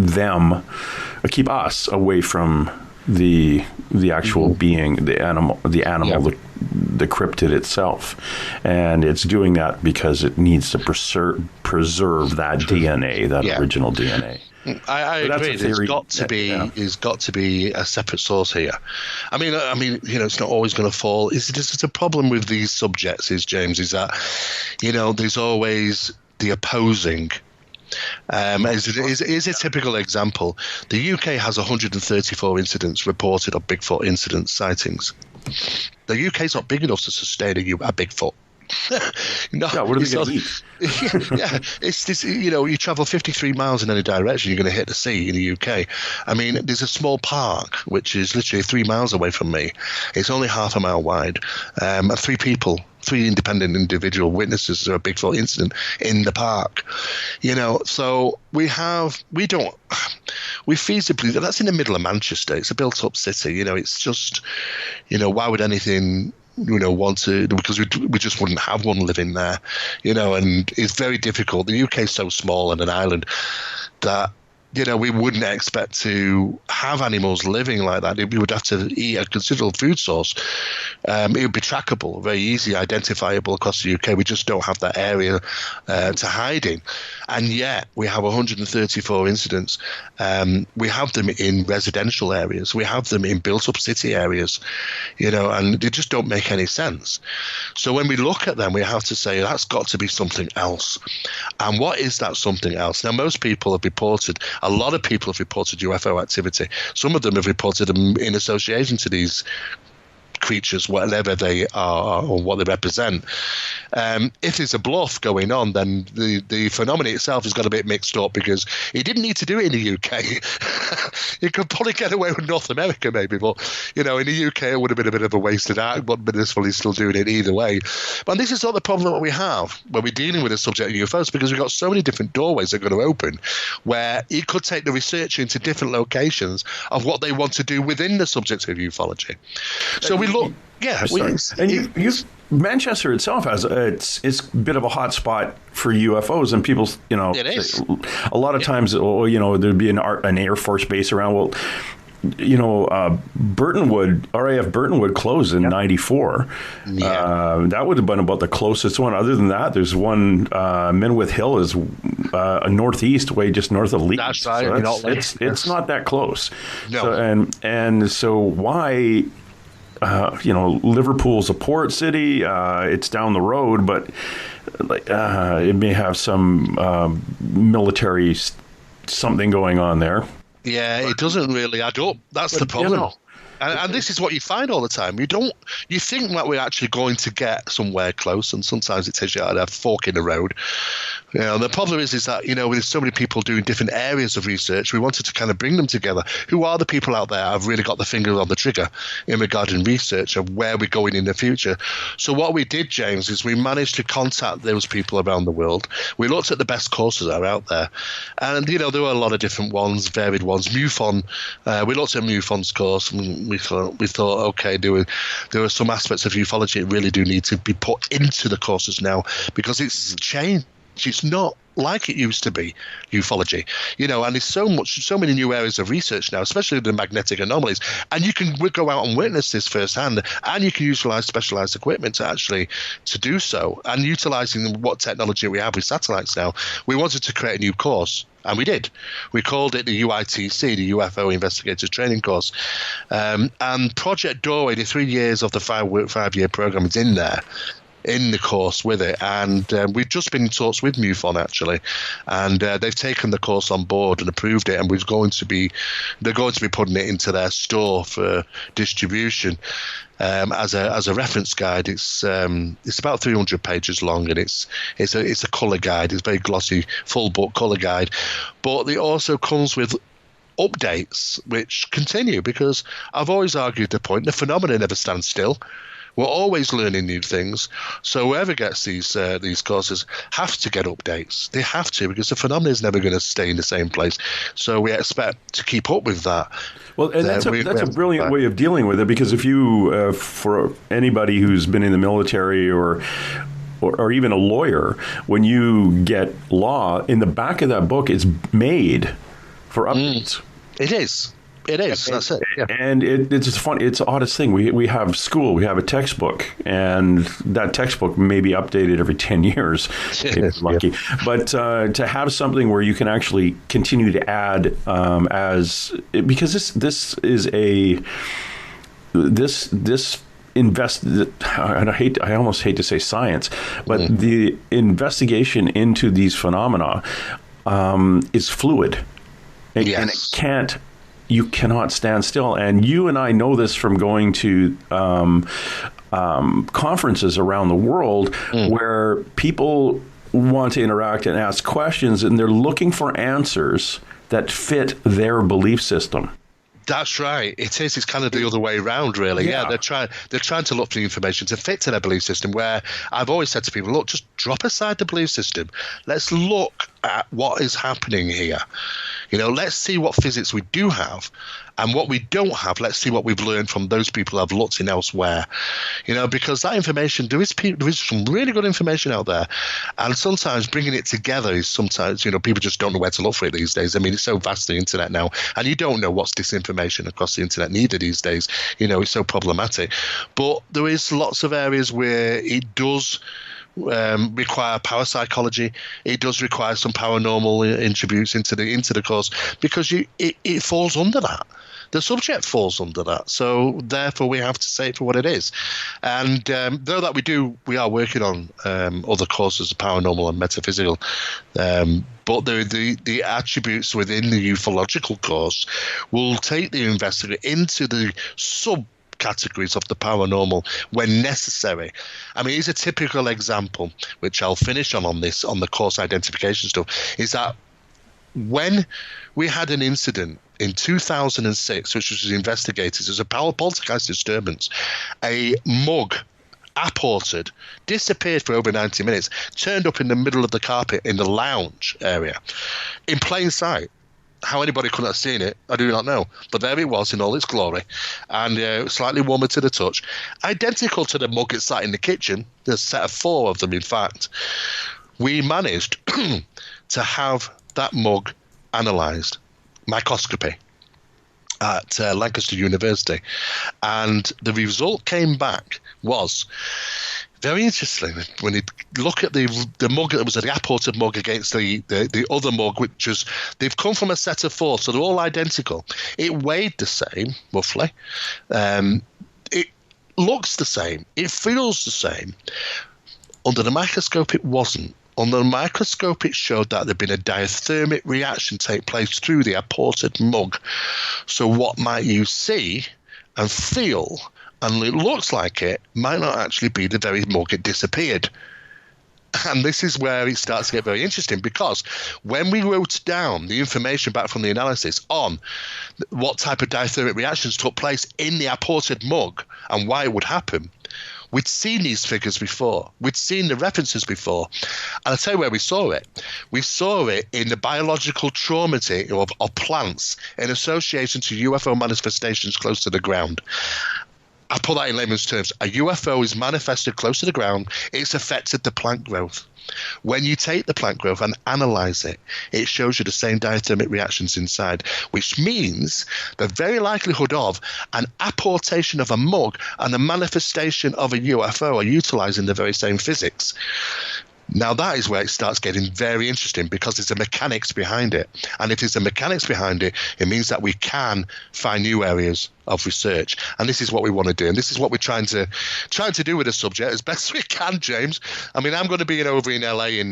us away from the actual being, the animal, the cryptid itself. And it's doing that because it needs to preserve that DNA, that original DNA. I agree. There's got to be a separate source here. I mean, it's not always going to fall. It's a problem with these subjects, James, is that, there's always the opposing Is a typical example. The UK has 134 incidents reported of Bigfoot incident sightings. The UK is not big enough to sustain a Bigfoot. No, yeah, what are they going to eat? Yeah, it's this. You travel 53 miles in any direction, you're going to hit the sea in the UK. I mean, there's a small park which is literally 3 miles away from me. It's only half a mile wide, and three independent individual witnesses of a Bigfoot incident in the park. So feasibly, that's in the middle of Manchester. It's a built-up city. It's just, why would anything want to, because we just wouldn't have one living there, and it's very difficult. The UK is so small and an island that we wouldn't expect to have animals living like that. We would have to eat a considerable food source. It would be trackable, very easy, identifiable across the UK. We just don't have that area to hide in. And yet we have 134 incidents. We have them in residential areas. We have them in built-up city areas, and they just don't make any sense. So when we look at them, we have to say that's got to be something else. And what is that something else? Now, most people have reported, a lot of people have reported UFO activity. Some of them have reported them in association to these creatures, whatever they are or what they represent. If there's a bluff going on, then the phenomenon itself has got a bit mixed up, because he didn't need to do it in the UK. He could probably get away with North America maybe, but in the UK it would have been a bit of a wasted act, but he's still doing it either way. But this is not the problem that we have when we're dealing with the subject of UFOs, because we've got so many different doorways that are going to open, where he could take the researcher into different locations of what they want to do within the subject of ufology. So we look, Manchester itself has it's a bit of a hot spot for UFOs, and people, it is. A lot of times, there'd be an Air Force base around. Well, Burtonwood, RAF Burtonwood closed in '94. Yeah. That would have been about the closest one. Other than that, there's one, Menwith Hill is northeast, way just north of Leeds. That's right. So it's not that close. No. So, and so why? Liverpool's a port city. It's down the road, but it may have some military something going on there. Yeah, it doesn't really add up. That's the problem. And this is what you find all the time. You think that we're actually going to get somewhere close, and sometimes it takes you out of a fork in the road. The problem is that, with so many people doing different areas of research, we wanted to kind of bring them together. Who are the people out there who have really got the finger on the trigger in regarding research of where we're going in the future? So what we did, James, is we managed to contact those people around the world. We looked at the best courses that are out there. And, there were a lot of different ones, varied ones. MUFON, we looked at MUFON's course, and we thought, okay, there are some aspects of ufology that really do need to be put into the courses now, because it's changed. It's not like it used to be, ufology, and there's so many new areas of research now, especially the magnetic anomalies, and you can go out and witness this firsthand, and you can utilize specialized equipment to do so, and utilizing what technology we have with satellites now. We wanted to create a new course, and we did. We called it the UITC, the UFO Investigator Training Course, and Project Doorway, the 3 years of the five-year program, is in there, in the course with it, and we've just been in talks with MUFON actually, and they've taken the course on board and approved it, and they're going to be putting it into their store for distribution as a reference guide. It's about 300 pages long, and it's a color guide. It's a very glossy, full book color guide, but it also comes with updates which continue, because I've always argued the point: the phenomena never stands still. We're always learning new things. So whoever gets these courses have to get updates. They have to, because the phenomenon is never going to stay in the same place. So we expect to keep up with that. Well, and that's a brilliant way of dealing with it, because if you, for anybody who's been in the military or even a lawyer, when you get law, in the back of that book, it's made for updates. It is. It is. That's it. Yeah. And it's fun. It's the oddest thing. We have school. We have a textbook, and that textbook may be updated every 10 years, if you're lucky. Yeah. But to have something where you can actually continue to add because this is I almost hate to say science, but the investigation into these phenomena is fluid. And you cannot stand still. And you and I know this from going to conferences around the world where people want to interact and ask questions, and they're looking for answers that fit their belief system. That's right. It is. It's kind of the other way around, really. Yeah, they're trying to look for the information to fit to their belief system. Where I've always said to people, look, just drop aside the belief system. Let's look at what is happening here. Let's see what physics we do have, and what we don't have. Let's see what we've learned from those people who have looked in elsewhere. Because that information, there is some really good information out there, and sometimes bringing it together is sometimes people just don't know where to look for it these days. I mean, it's so vast, the internet now, and you don't know what's disinformation across the internet neither these days. It's so problematic. But there is lots of areas where it does require parapsychology. It does require some paranormal attributes into the course, because it falls under that. The subject falls under that, so therefore we have to say it for what it is. And though that we are working on other courses of paranormal and metaphysical, but the attributes within the ufological course will take the investigator into the subcategories of the paranormal when necessary. I mean, here's a typical example, which I'll finish on the course identification stuff, is that when we had an incident in 2006, which was investigated as a poltergeist disturbance, a mug apported, disappeared for over 90 minutes, turned up in the middle of the carpet in the lounge area, in plain sight. How anybody could have seen it, I do not know. But there it was in all its glory, and slightly warmer to the touch. Identical to the mug it sat in the kitchen, there's a set of 4 of them, in fact. We managed to have that mug analysed, microscopy, at Lancaster University. And the result came back was very interesting. When you look at the mug that was the apported mug against the other mug, which was, they've come from a set of 4, so they're all identical. It weighed the same, roughly. It looks the same. It feels the same. Under the microscope, it wasn't. Under the microscope, it showed that there'd been a diathermic reaction take place through the apported mug. So what might you see and feel, and it looks like it, might not actually be the very mug it disappeared. And this is where it starts to get very interesting, because when we wrote down the information back from the analysis on what type of diathermic reactions took place in the apported mug and why it would happen, we'd seen these figures before. We'd seen the references before. And I'll tell you where we saw it. We saw it in the biological trauma of plants in association to UFO manifestations close to the ground. I put that in layman's terms. A UFO is manifested close to the ground. It's affected the plant growth. When you take the plant growth and analyze it, it shows you the same diathermic reactions inside, which means the very likelihood of an apportation of a mug and the manifestation of a UFO are utilizing the very same physics. Now that is where it starts getting very interesting, because there's a mechanics behind it. And if there's a mechanics behind it, it means that we can find new areas of research. And this is what we want to do. And this is what we're trying to do with the subject as best we can, James. I mean, I'm going to be over in LA in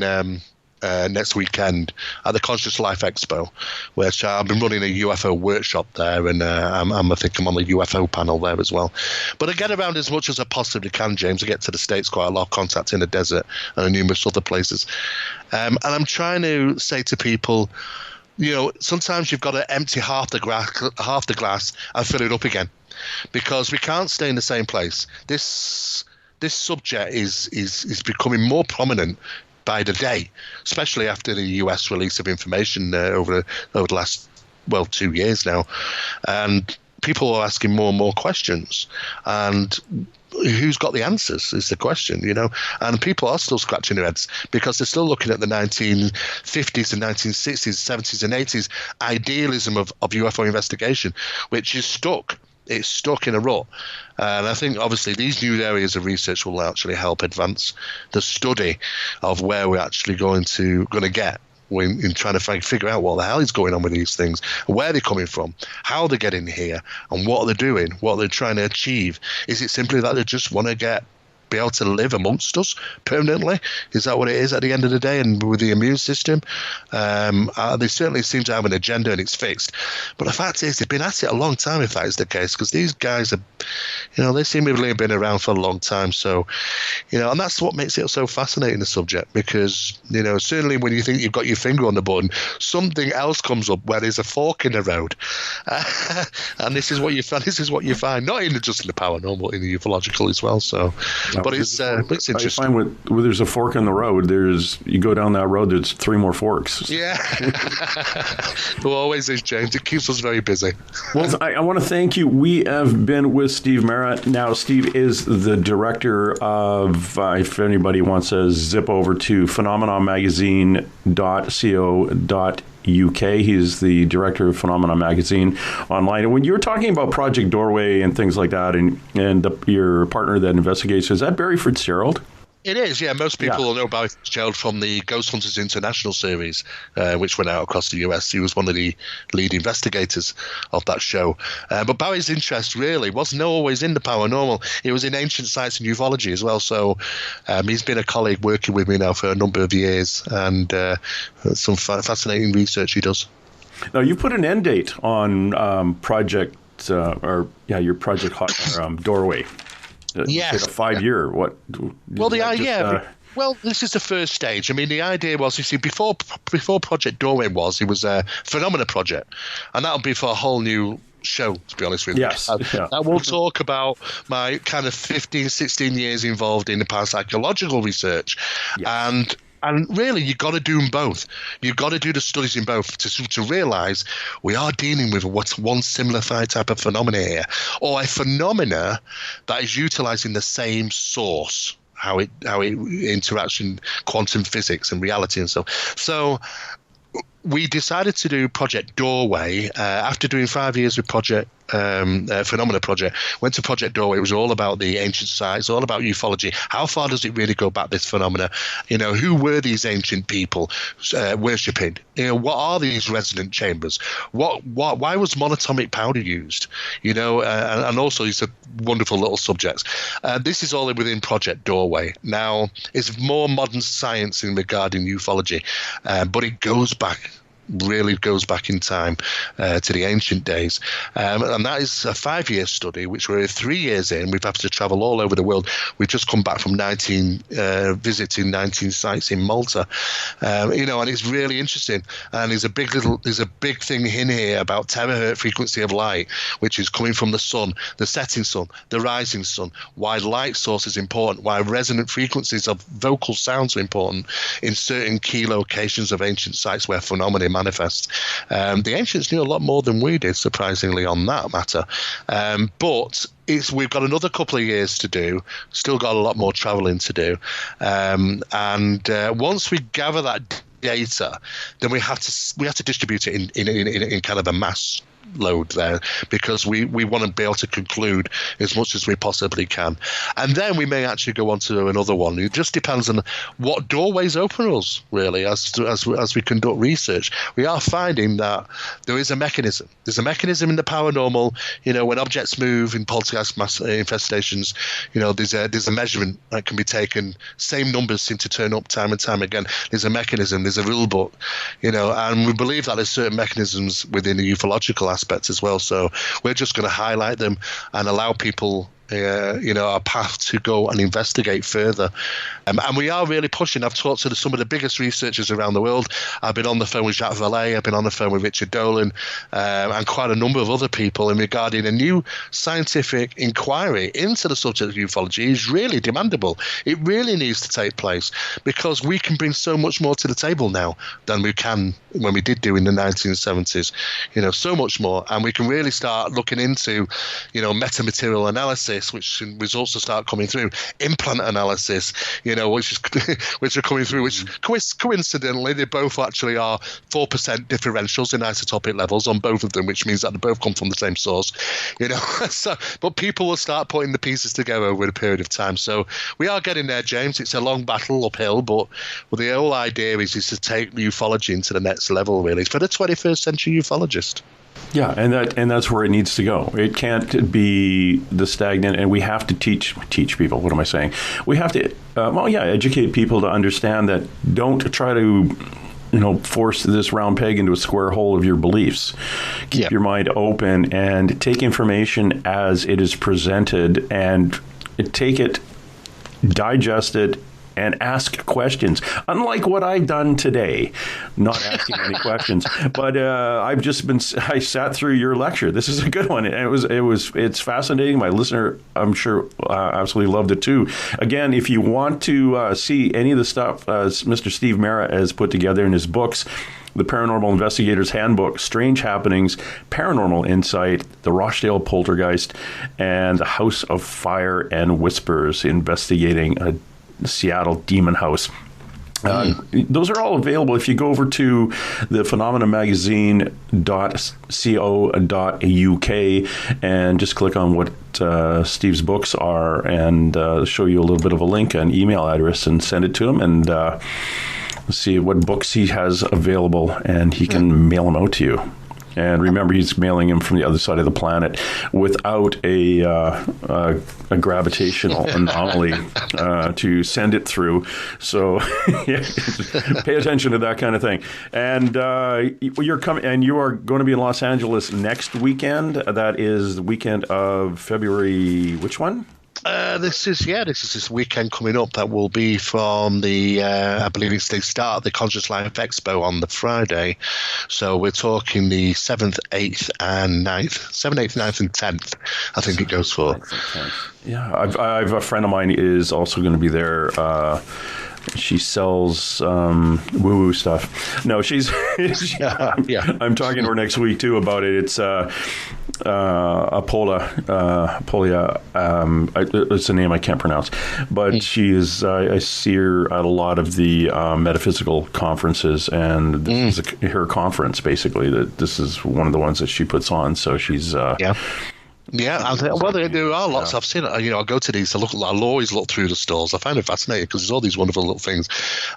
next weekend at the Conscious Life Expo, which I've been running a UFO workshop there, and I think I'm on the UFO panel there as well. But I get around as much as I possibly can, James. I get to the States quite a lot, of contact in the desert and numerous other places. And I'm trying to say to people, sometimes you've got to empty half the glass and fill it up again, because we can't stay in the same place. This subject is becoming more prominent by the day, especially after the US release of information over the last 2 years now, and people are asking more and more questions, and who's got the answers is the question, and people are still scratching their heads, because they're still looking at the 1950s and 1960s, 70s and 80s idealism of UFO investigation, which is stuck. It's stuck in a rut. And I think, obviously, these new areas of research will actually help advance the study of where we're actually going to get in trying to figure out what the hell is going on with these things, where they're coming from, how they're getting here, and what they're doing, what they're trying to achieve. Is it simply that they just want to get be able to live amongst us permanently. Is that what it is at the end of the day? And with the immune system, they certainly seem to have an agenda, and it's fixed. But the fact is, they've been at it a long time, if that is the case, because these guys are, they seem to have been around for a long time. So, and that's what makes it so fascinating, the subject, because, certainly when you think you've got your finger on the button, something else comes up where there's a fork in the road. And this is what you find, not just in the paranormal, in the ufological as well. So, but it's interesting. I find when there's a fork in the road, you go down that road, there's 3 more forks. Yeah. There always is, James. It keeps us very busy. Well, I want to thank you. We have been with Steve Mera. Now, Steve is the director of, if anybody wants to zip over to phenomenamagazine.co.uk. He's the director of Phenomena Magazine online. And when you're talking about Project Doorway and things like that, and your partner that investigates, is that Barry Fitzgerald? It is, yeah. Most people will know Barry Fitzgerald from the Ghost Hunters International series, which went out across the US. He was one of the lead investigators of that show. But Barry's interest really wasn't always in the paranormal. It was in ancient sites and ufology as well. So he's been a colleague working with me now for a number of years, and some fascinating research he does. Now, you put an end date on your Project Doorway. Yes. A 5-year. What? Well, well, this is the first stage. I mean, the idea was, you see, before Project Doorway it was a Phenomena project, and that'll be for a whole new show, to be honest with you. Yes. I will talk about my kind of 15, 16 years involved in the parapsychological research, and really, you've got to do them both. You've got to do the studies in both to realise we are dealing with what's one similar type of phenomena here, or a phenomena that is utilising the same source, how it interacts in quantum physics and reality and so. So we decided to do Project Doorway after doing 5 years with Phenomena Project. Went to Project Doorway. It was all about the ancient sites, all about ufology. How far does it really go back, this phenomena? Who were these ancient people worshipping? What are these resonant chambers? Why was monatomic powder used? And also these are wonderful little subjects. This is all within Project Doorway. Now, it's more modern science regarding ufology, but it really goes back in time to the ancient days. And that is a 5-year study, which we're 3 years in. We've had to travel all over the world. We've just come back from visiting 19 sites in Malta. And it's really interesting. And there's a big thing in here about terahertz frequency of light, which is coming from the sun, the setting sun, the rising sun, why light source is important, why resonant frequencies of vocal sounds are important in certain key locations of ancient sites where phenomena manifest. The ancients knew a lot more than we did, surprisingly, on that matter. But we've got another couple of years to do, still got a lot more traveling to do. And once we gather that data, then we have to distribute it in kind of a mass load there, because we want to be able to conclude as much as we possibly can, and then we may actually go on to another one. It just depends on what doorways open us, really, as we conduct research. We are finding that there is a mechanism. There's a mechanism in the paranormal. When objects move in poltergeist mass infestations, there's a measurement that can be taken. Same numbers seem to turn up time and time again. There's a mechanism. There's a rule book. And we believe that there's certain mechanisms within the ufological aspects as well. So we're just going to highlight them and allow people a path to go and investigate further. And we are really pushing. I've talked to some of the biggest researchers around the world. I've been on the phone with Jacques Vallée. I've been on the phone with Richard Dolan, and quite a number of other people in regarding a new scientific inquiry into the subject of ufology is really demandable. It really needs to take place, because we can bring so much more to the table now than we can when we did do in the 1970s. So much more. And we can really start looking into, metamaterial analysis, which results will start coming through, implant analysis, which are coming through, which coincidentally they both actually are 4% differentials in isotopic levels on both of them, which means that they both come from the same source. But people will start putting the pieces together over a period of time. So we are getting there, James. It's a long battle uphill, but the whole idea is to take ufology into the next level, really, for the 21st century ufologist. Yeah, and that's where it needs to go. It can't be the stagnant, and we have to teach people. What am I saying? We have to, educate people to understand that. Don't try to, force this round peg into a square hole of your beliefs. Keep your mind open and take information as it is presented, and take it, digest it, and ask questions. Unlike what I've done today, not asking any questions, but I sat through your lecture. This is a good one. It's fascinating. My listener, I'm sure, absolutely loved it too. Again, if you want to see any of the stuff Mr. Steve Mera has put together in his books, The Paranormal Investigator's Handbook, Strange Happenings, Paranormal Insight, The Rochdale Poltergeist, and The House of Fire and Whispers, investigating a Seattle Demon House. Those are all available if you go over to the phenomenamagazine.co.uk and just click on what Steve's books are, and show you a little bit of a link and email address, and send it to him, and see what books he has available, and he can mail them out to you. And remember, he's mailing him from the other side of the planet without a gravitational anomaly to send it through. So pay attention to that kind of thing. And you're coming, and you are going to be in Los Angeles next weekend. That is the weekend of February. Which one? This is this weekend coming up. That will be from the I believe they start the Conscious Life Expo on the Friday, so we're talking the 7th, 8th, and 9th. 7th, 8th, 9th, and 10th. I think it goes for. Yeah, I've a friend of mine is also going to be there. She sells woo-woo stuff. No, she's I'm talking to her next week too about it. It's Apolia. It's a name I can't pronounce, but she is. I see her at a lot of the metaphysical conferences, and this is her conference basically. That this is one of the ones that she puts on. So she's Yeah, well, there are lots. I've seen it. I go to these. I'll always look through the stalls. I find it fascinating because there's all these wonderful little things,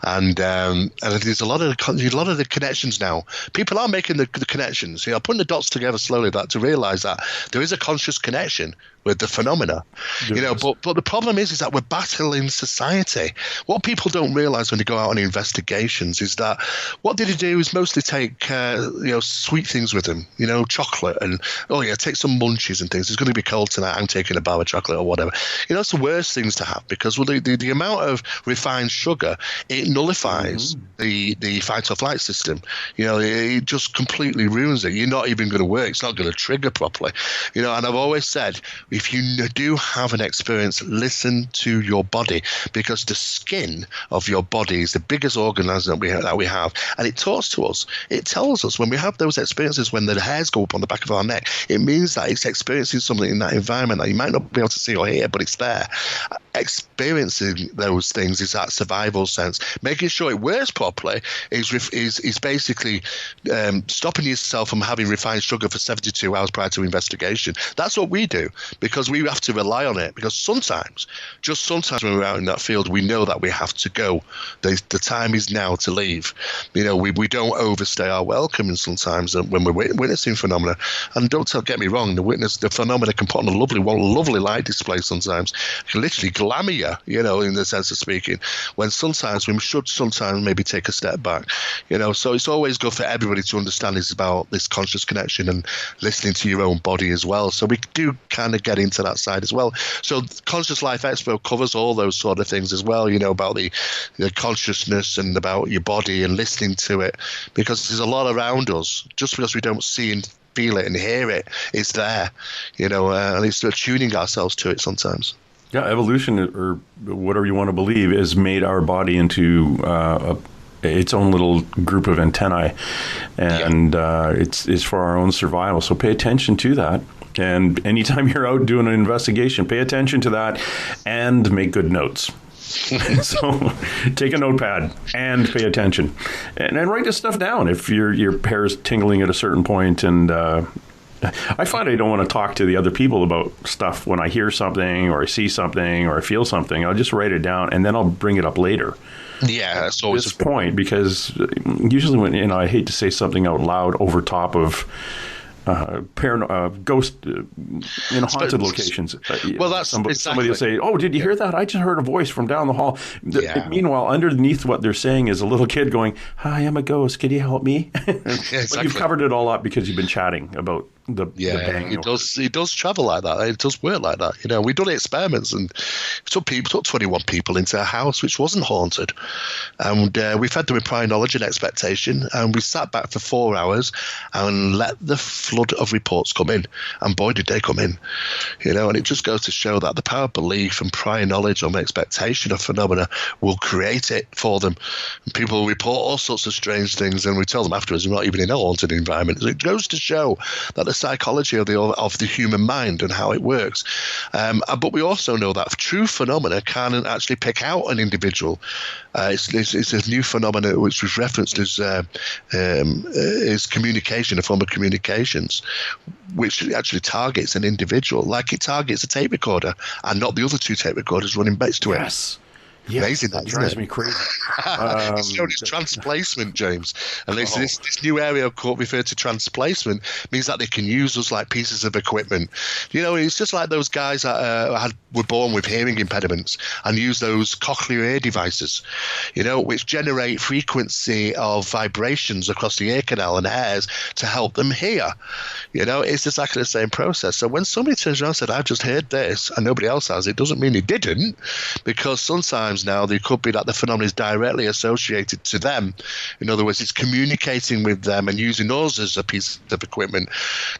and there's a lot of the connections now. People are making the connections. Putting the dots together slowly to realize that there is a conscious connection with the phenomena. But the problem is that we're battling society. What people don't realize when they go out on investigations is that what they do is mostly take sweet things with them, chocolate, and take some munchies and things. It's going to be cold tonight, I'm taking a bar of chocolate or whatever. It's the worst things to have, because the amount of refined sugar, it nullifies the fight or flight system. It just completely ruins it. You're not even going to work. It's not going to trigger properly. And I've always said, if you do have an experience, listen to your body, because the skin of your body is the biggest organ that we have, and it talks to us. It tells us when we have those experiences, when the hairs go up on the back of our neck, it means that it's experiencing something in that environment that you might not be able to see or hear, but it's there. Experiencing those things is that survival sense. Making sure it works properly is basically stopping yourself from having refined sugar for 72 hours prior to investigation. That's what we do, because we have to rely on it. Because sometimes when we're out in that field, we know that we have to go. The time is now to leave. We don't overstay our welcome, and sometimes when we're witnessing phenomena. And don't get me wrong, the phenomena can put on a lovely light display sometimes. It can literally glamour you, in the sense of speaking, when sometimes we should maybe take a step back. So it's always good for everybody to understand it's about this conscious connection and listening to your own body as well. So we do kind of get into that side as well. So Conscious Life Expo covers all those sort of things as well, about the consciousness and about your body and listening to it, because there's a lot around us. Just because we don't see and feel it and hear it, it's there, and it's tuning ourselves to it sometimes. Yeah, evolution, or whatever you want to believe, has made our body into its own little group of antennae, and it's for our own survival. So pay attention to that. And anytime you're out doing an investigation, pay attention to that and make good notes. So take a notepad and pay attention, and write this stuff down if your hair's tingling at a certain point. And I find I don't want to talk to the other people about stuff when I hear something or I see something or I feel something. I'll just write it down and then I'll bring it up later. Yeah, that's always this point, because usually when I hate to say something out loud over top of ghost in haunted locations. Well, that's somebody exactly. will say, "Oh, did you hear that? I just heard a voice from down the hall." Meanwhile, underneath what they're saying is a little kid going, "Hi, I'm a ghost. Can you help me?" Exactly. But you've covered it all up because you've been chatting about the bang. It does travel like that. It does work like that. We've done experiments and took 21 people into a house which wasn't haunted, and we fed them with prior knowledge and expectation, and we sat back for 4 hours and let the flood of reports come in, and boy did they come in. And it just goes to show that the power of belief and prior knowledge or expectation of phenomena will create it for them. And people will report all sorts of strange things, and we tell them afterwards we're not even in a haunted environment. It goes to show that the psychology of the human mind and how it works. But we also know that true phenomena can actually pick out an individual. It's a new phenomena which was referenced as communication, a form of communications, which actually targets an individual, like it targets a tape recorder and not the other 2 tape recorders running next to it. Yes. Amazing, that drives me crazy. It's known as transplacement, James. And this new area referred to transplacement means that they can use us like pieces of equipment. It's just like those guys that were born with hearing impediments and use those cochlear ear devices, which generate frequency of vibrations across the ear canal and hairs to help them hear. It's exactly the same process. So when somebody turns around and said, "I've just heard this," and nobody else has, it doesn't mean he didn't, because sometimes now there could be that the phenomenon is directly associated to them. In other words, it's communicating with them and using us as a piece of equipment,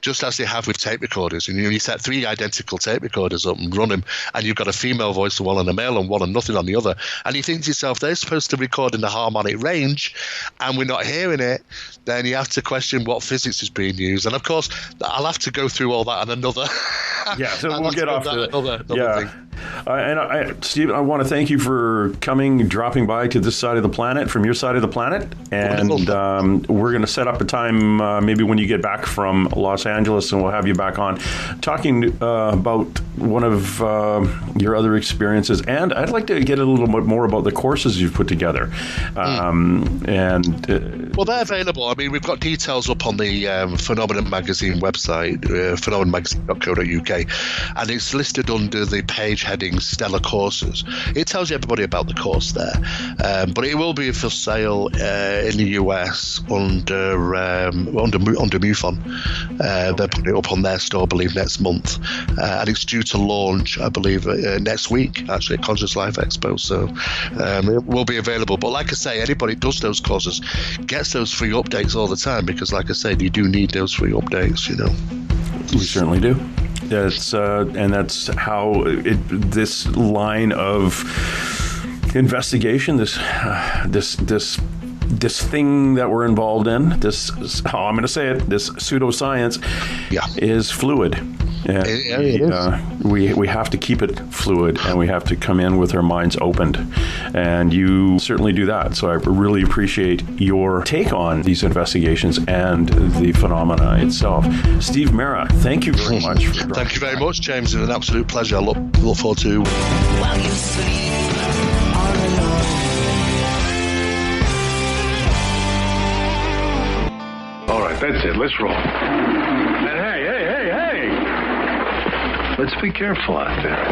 just as they have with tape recorders. And you set 3 identical tape recorders up and run them, and you've got a female voice on one and a male on one and nothing on the other. And you think to yourself, they're supposed to record in the harmonic range, and we're not hearing it. Then you have to question what physics is being used. And of course, I'll have to go through all that and another. So we'll get off to another thing. Steve, I want to thank you for dropping by to this side of the planet, from your side of the planet. And we're going to set up a time maybe when you get back from Los Angeles, and we'll have you back on talking about one of your other experiences. And I'd like to get a little bit more about the courses you've put together. Well, they're available. I mean, we've got details up on the Phenomenon Magazine website, phenomenonmagazine.co.uk, and it's listed under the page heading Stellar Courses. It tells you everybody about the course there, but it will be for sale in the US under MUFON. They're putting it up on their store, I believe, next month, and it's due to launch, I believe, next week, actually, at Conscious Life Expo. So it will be available. But like I say, anybody who does those courses gets those free updates all the time, because, like I said, you do need those free updates. We certainly do. That's how this line of investigation, this thing that we're involved in, this pseudoscience, is fluid. And we have to keep it fluid, and we have to come in with our minds opened. And you certainly do that. So I really appreciate your take on these investigations and the phenomena itself. Steve Mera, thank you very much. Thank you very much, James. It's an absolute pleasure. I look forward to. While you sleep all alone. All right, that's it. Let's roll. And hey. Let's be careful out there.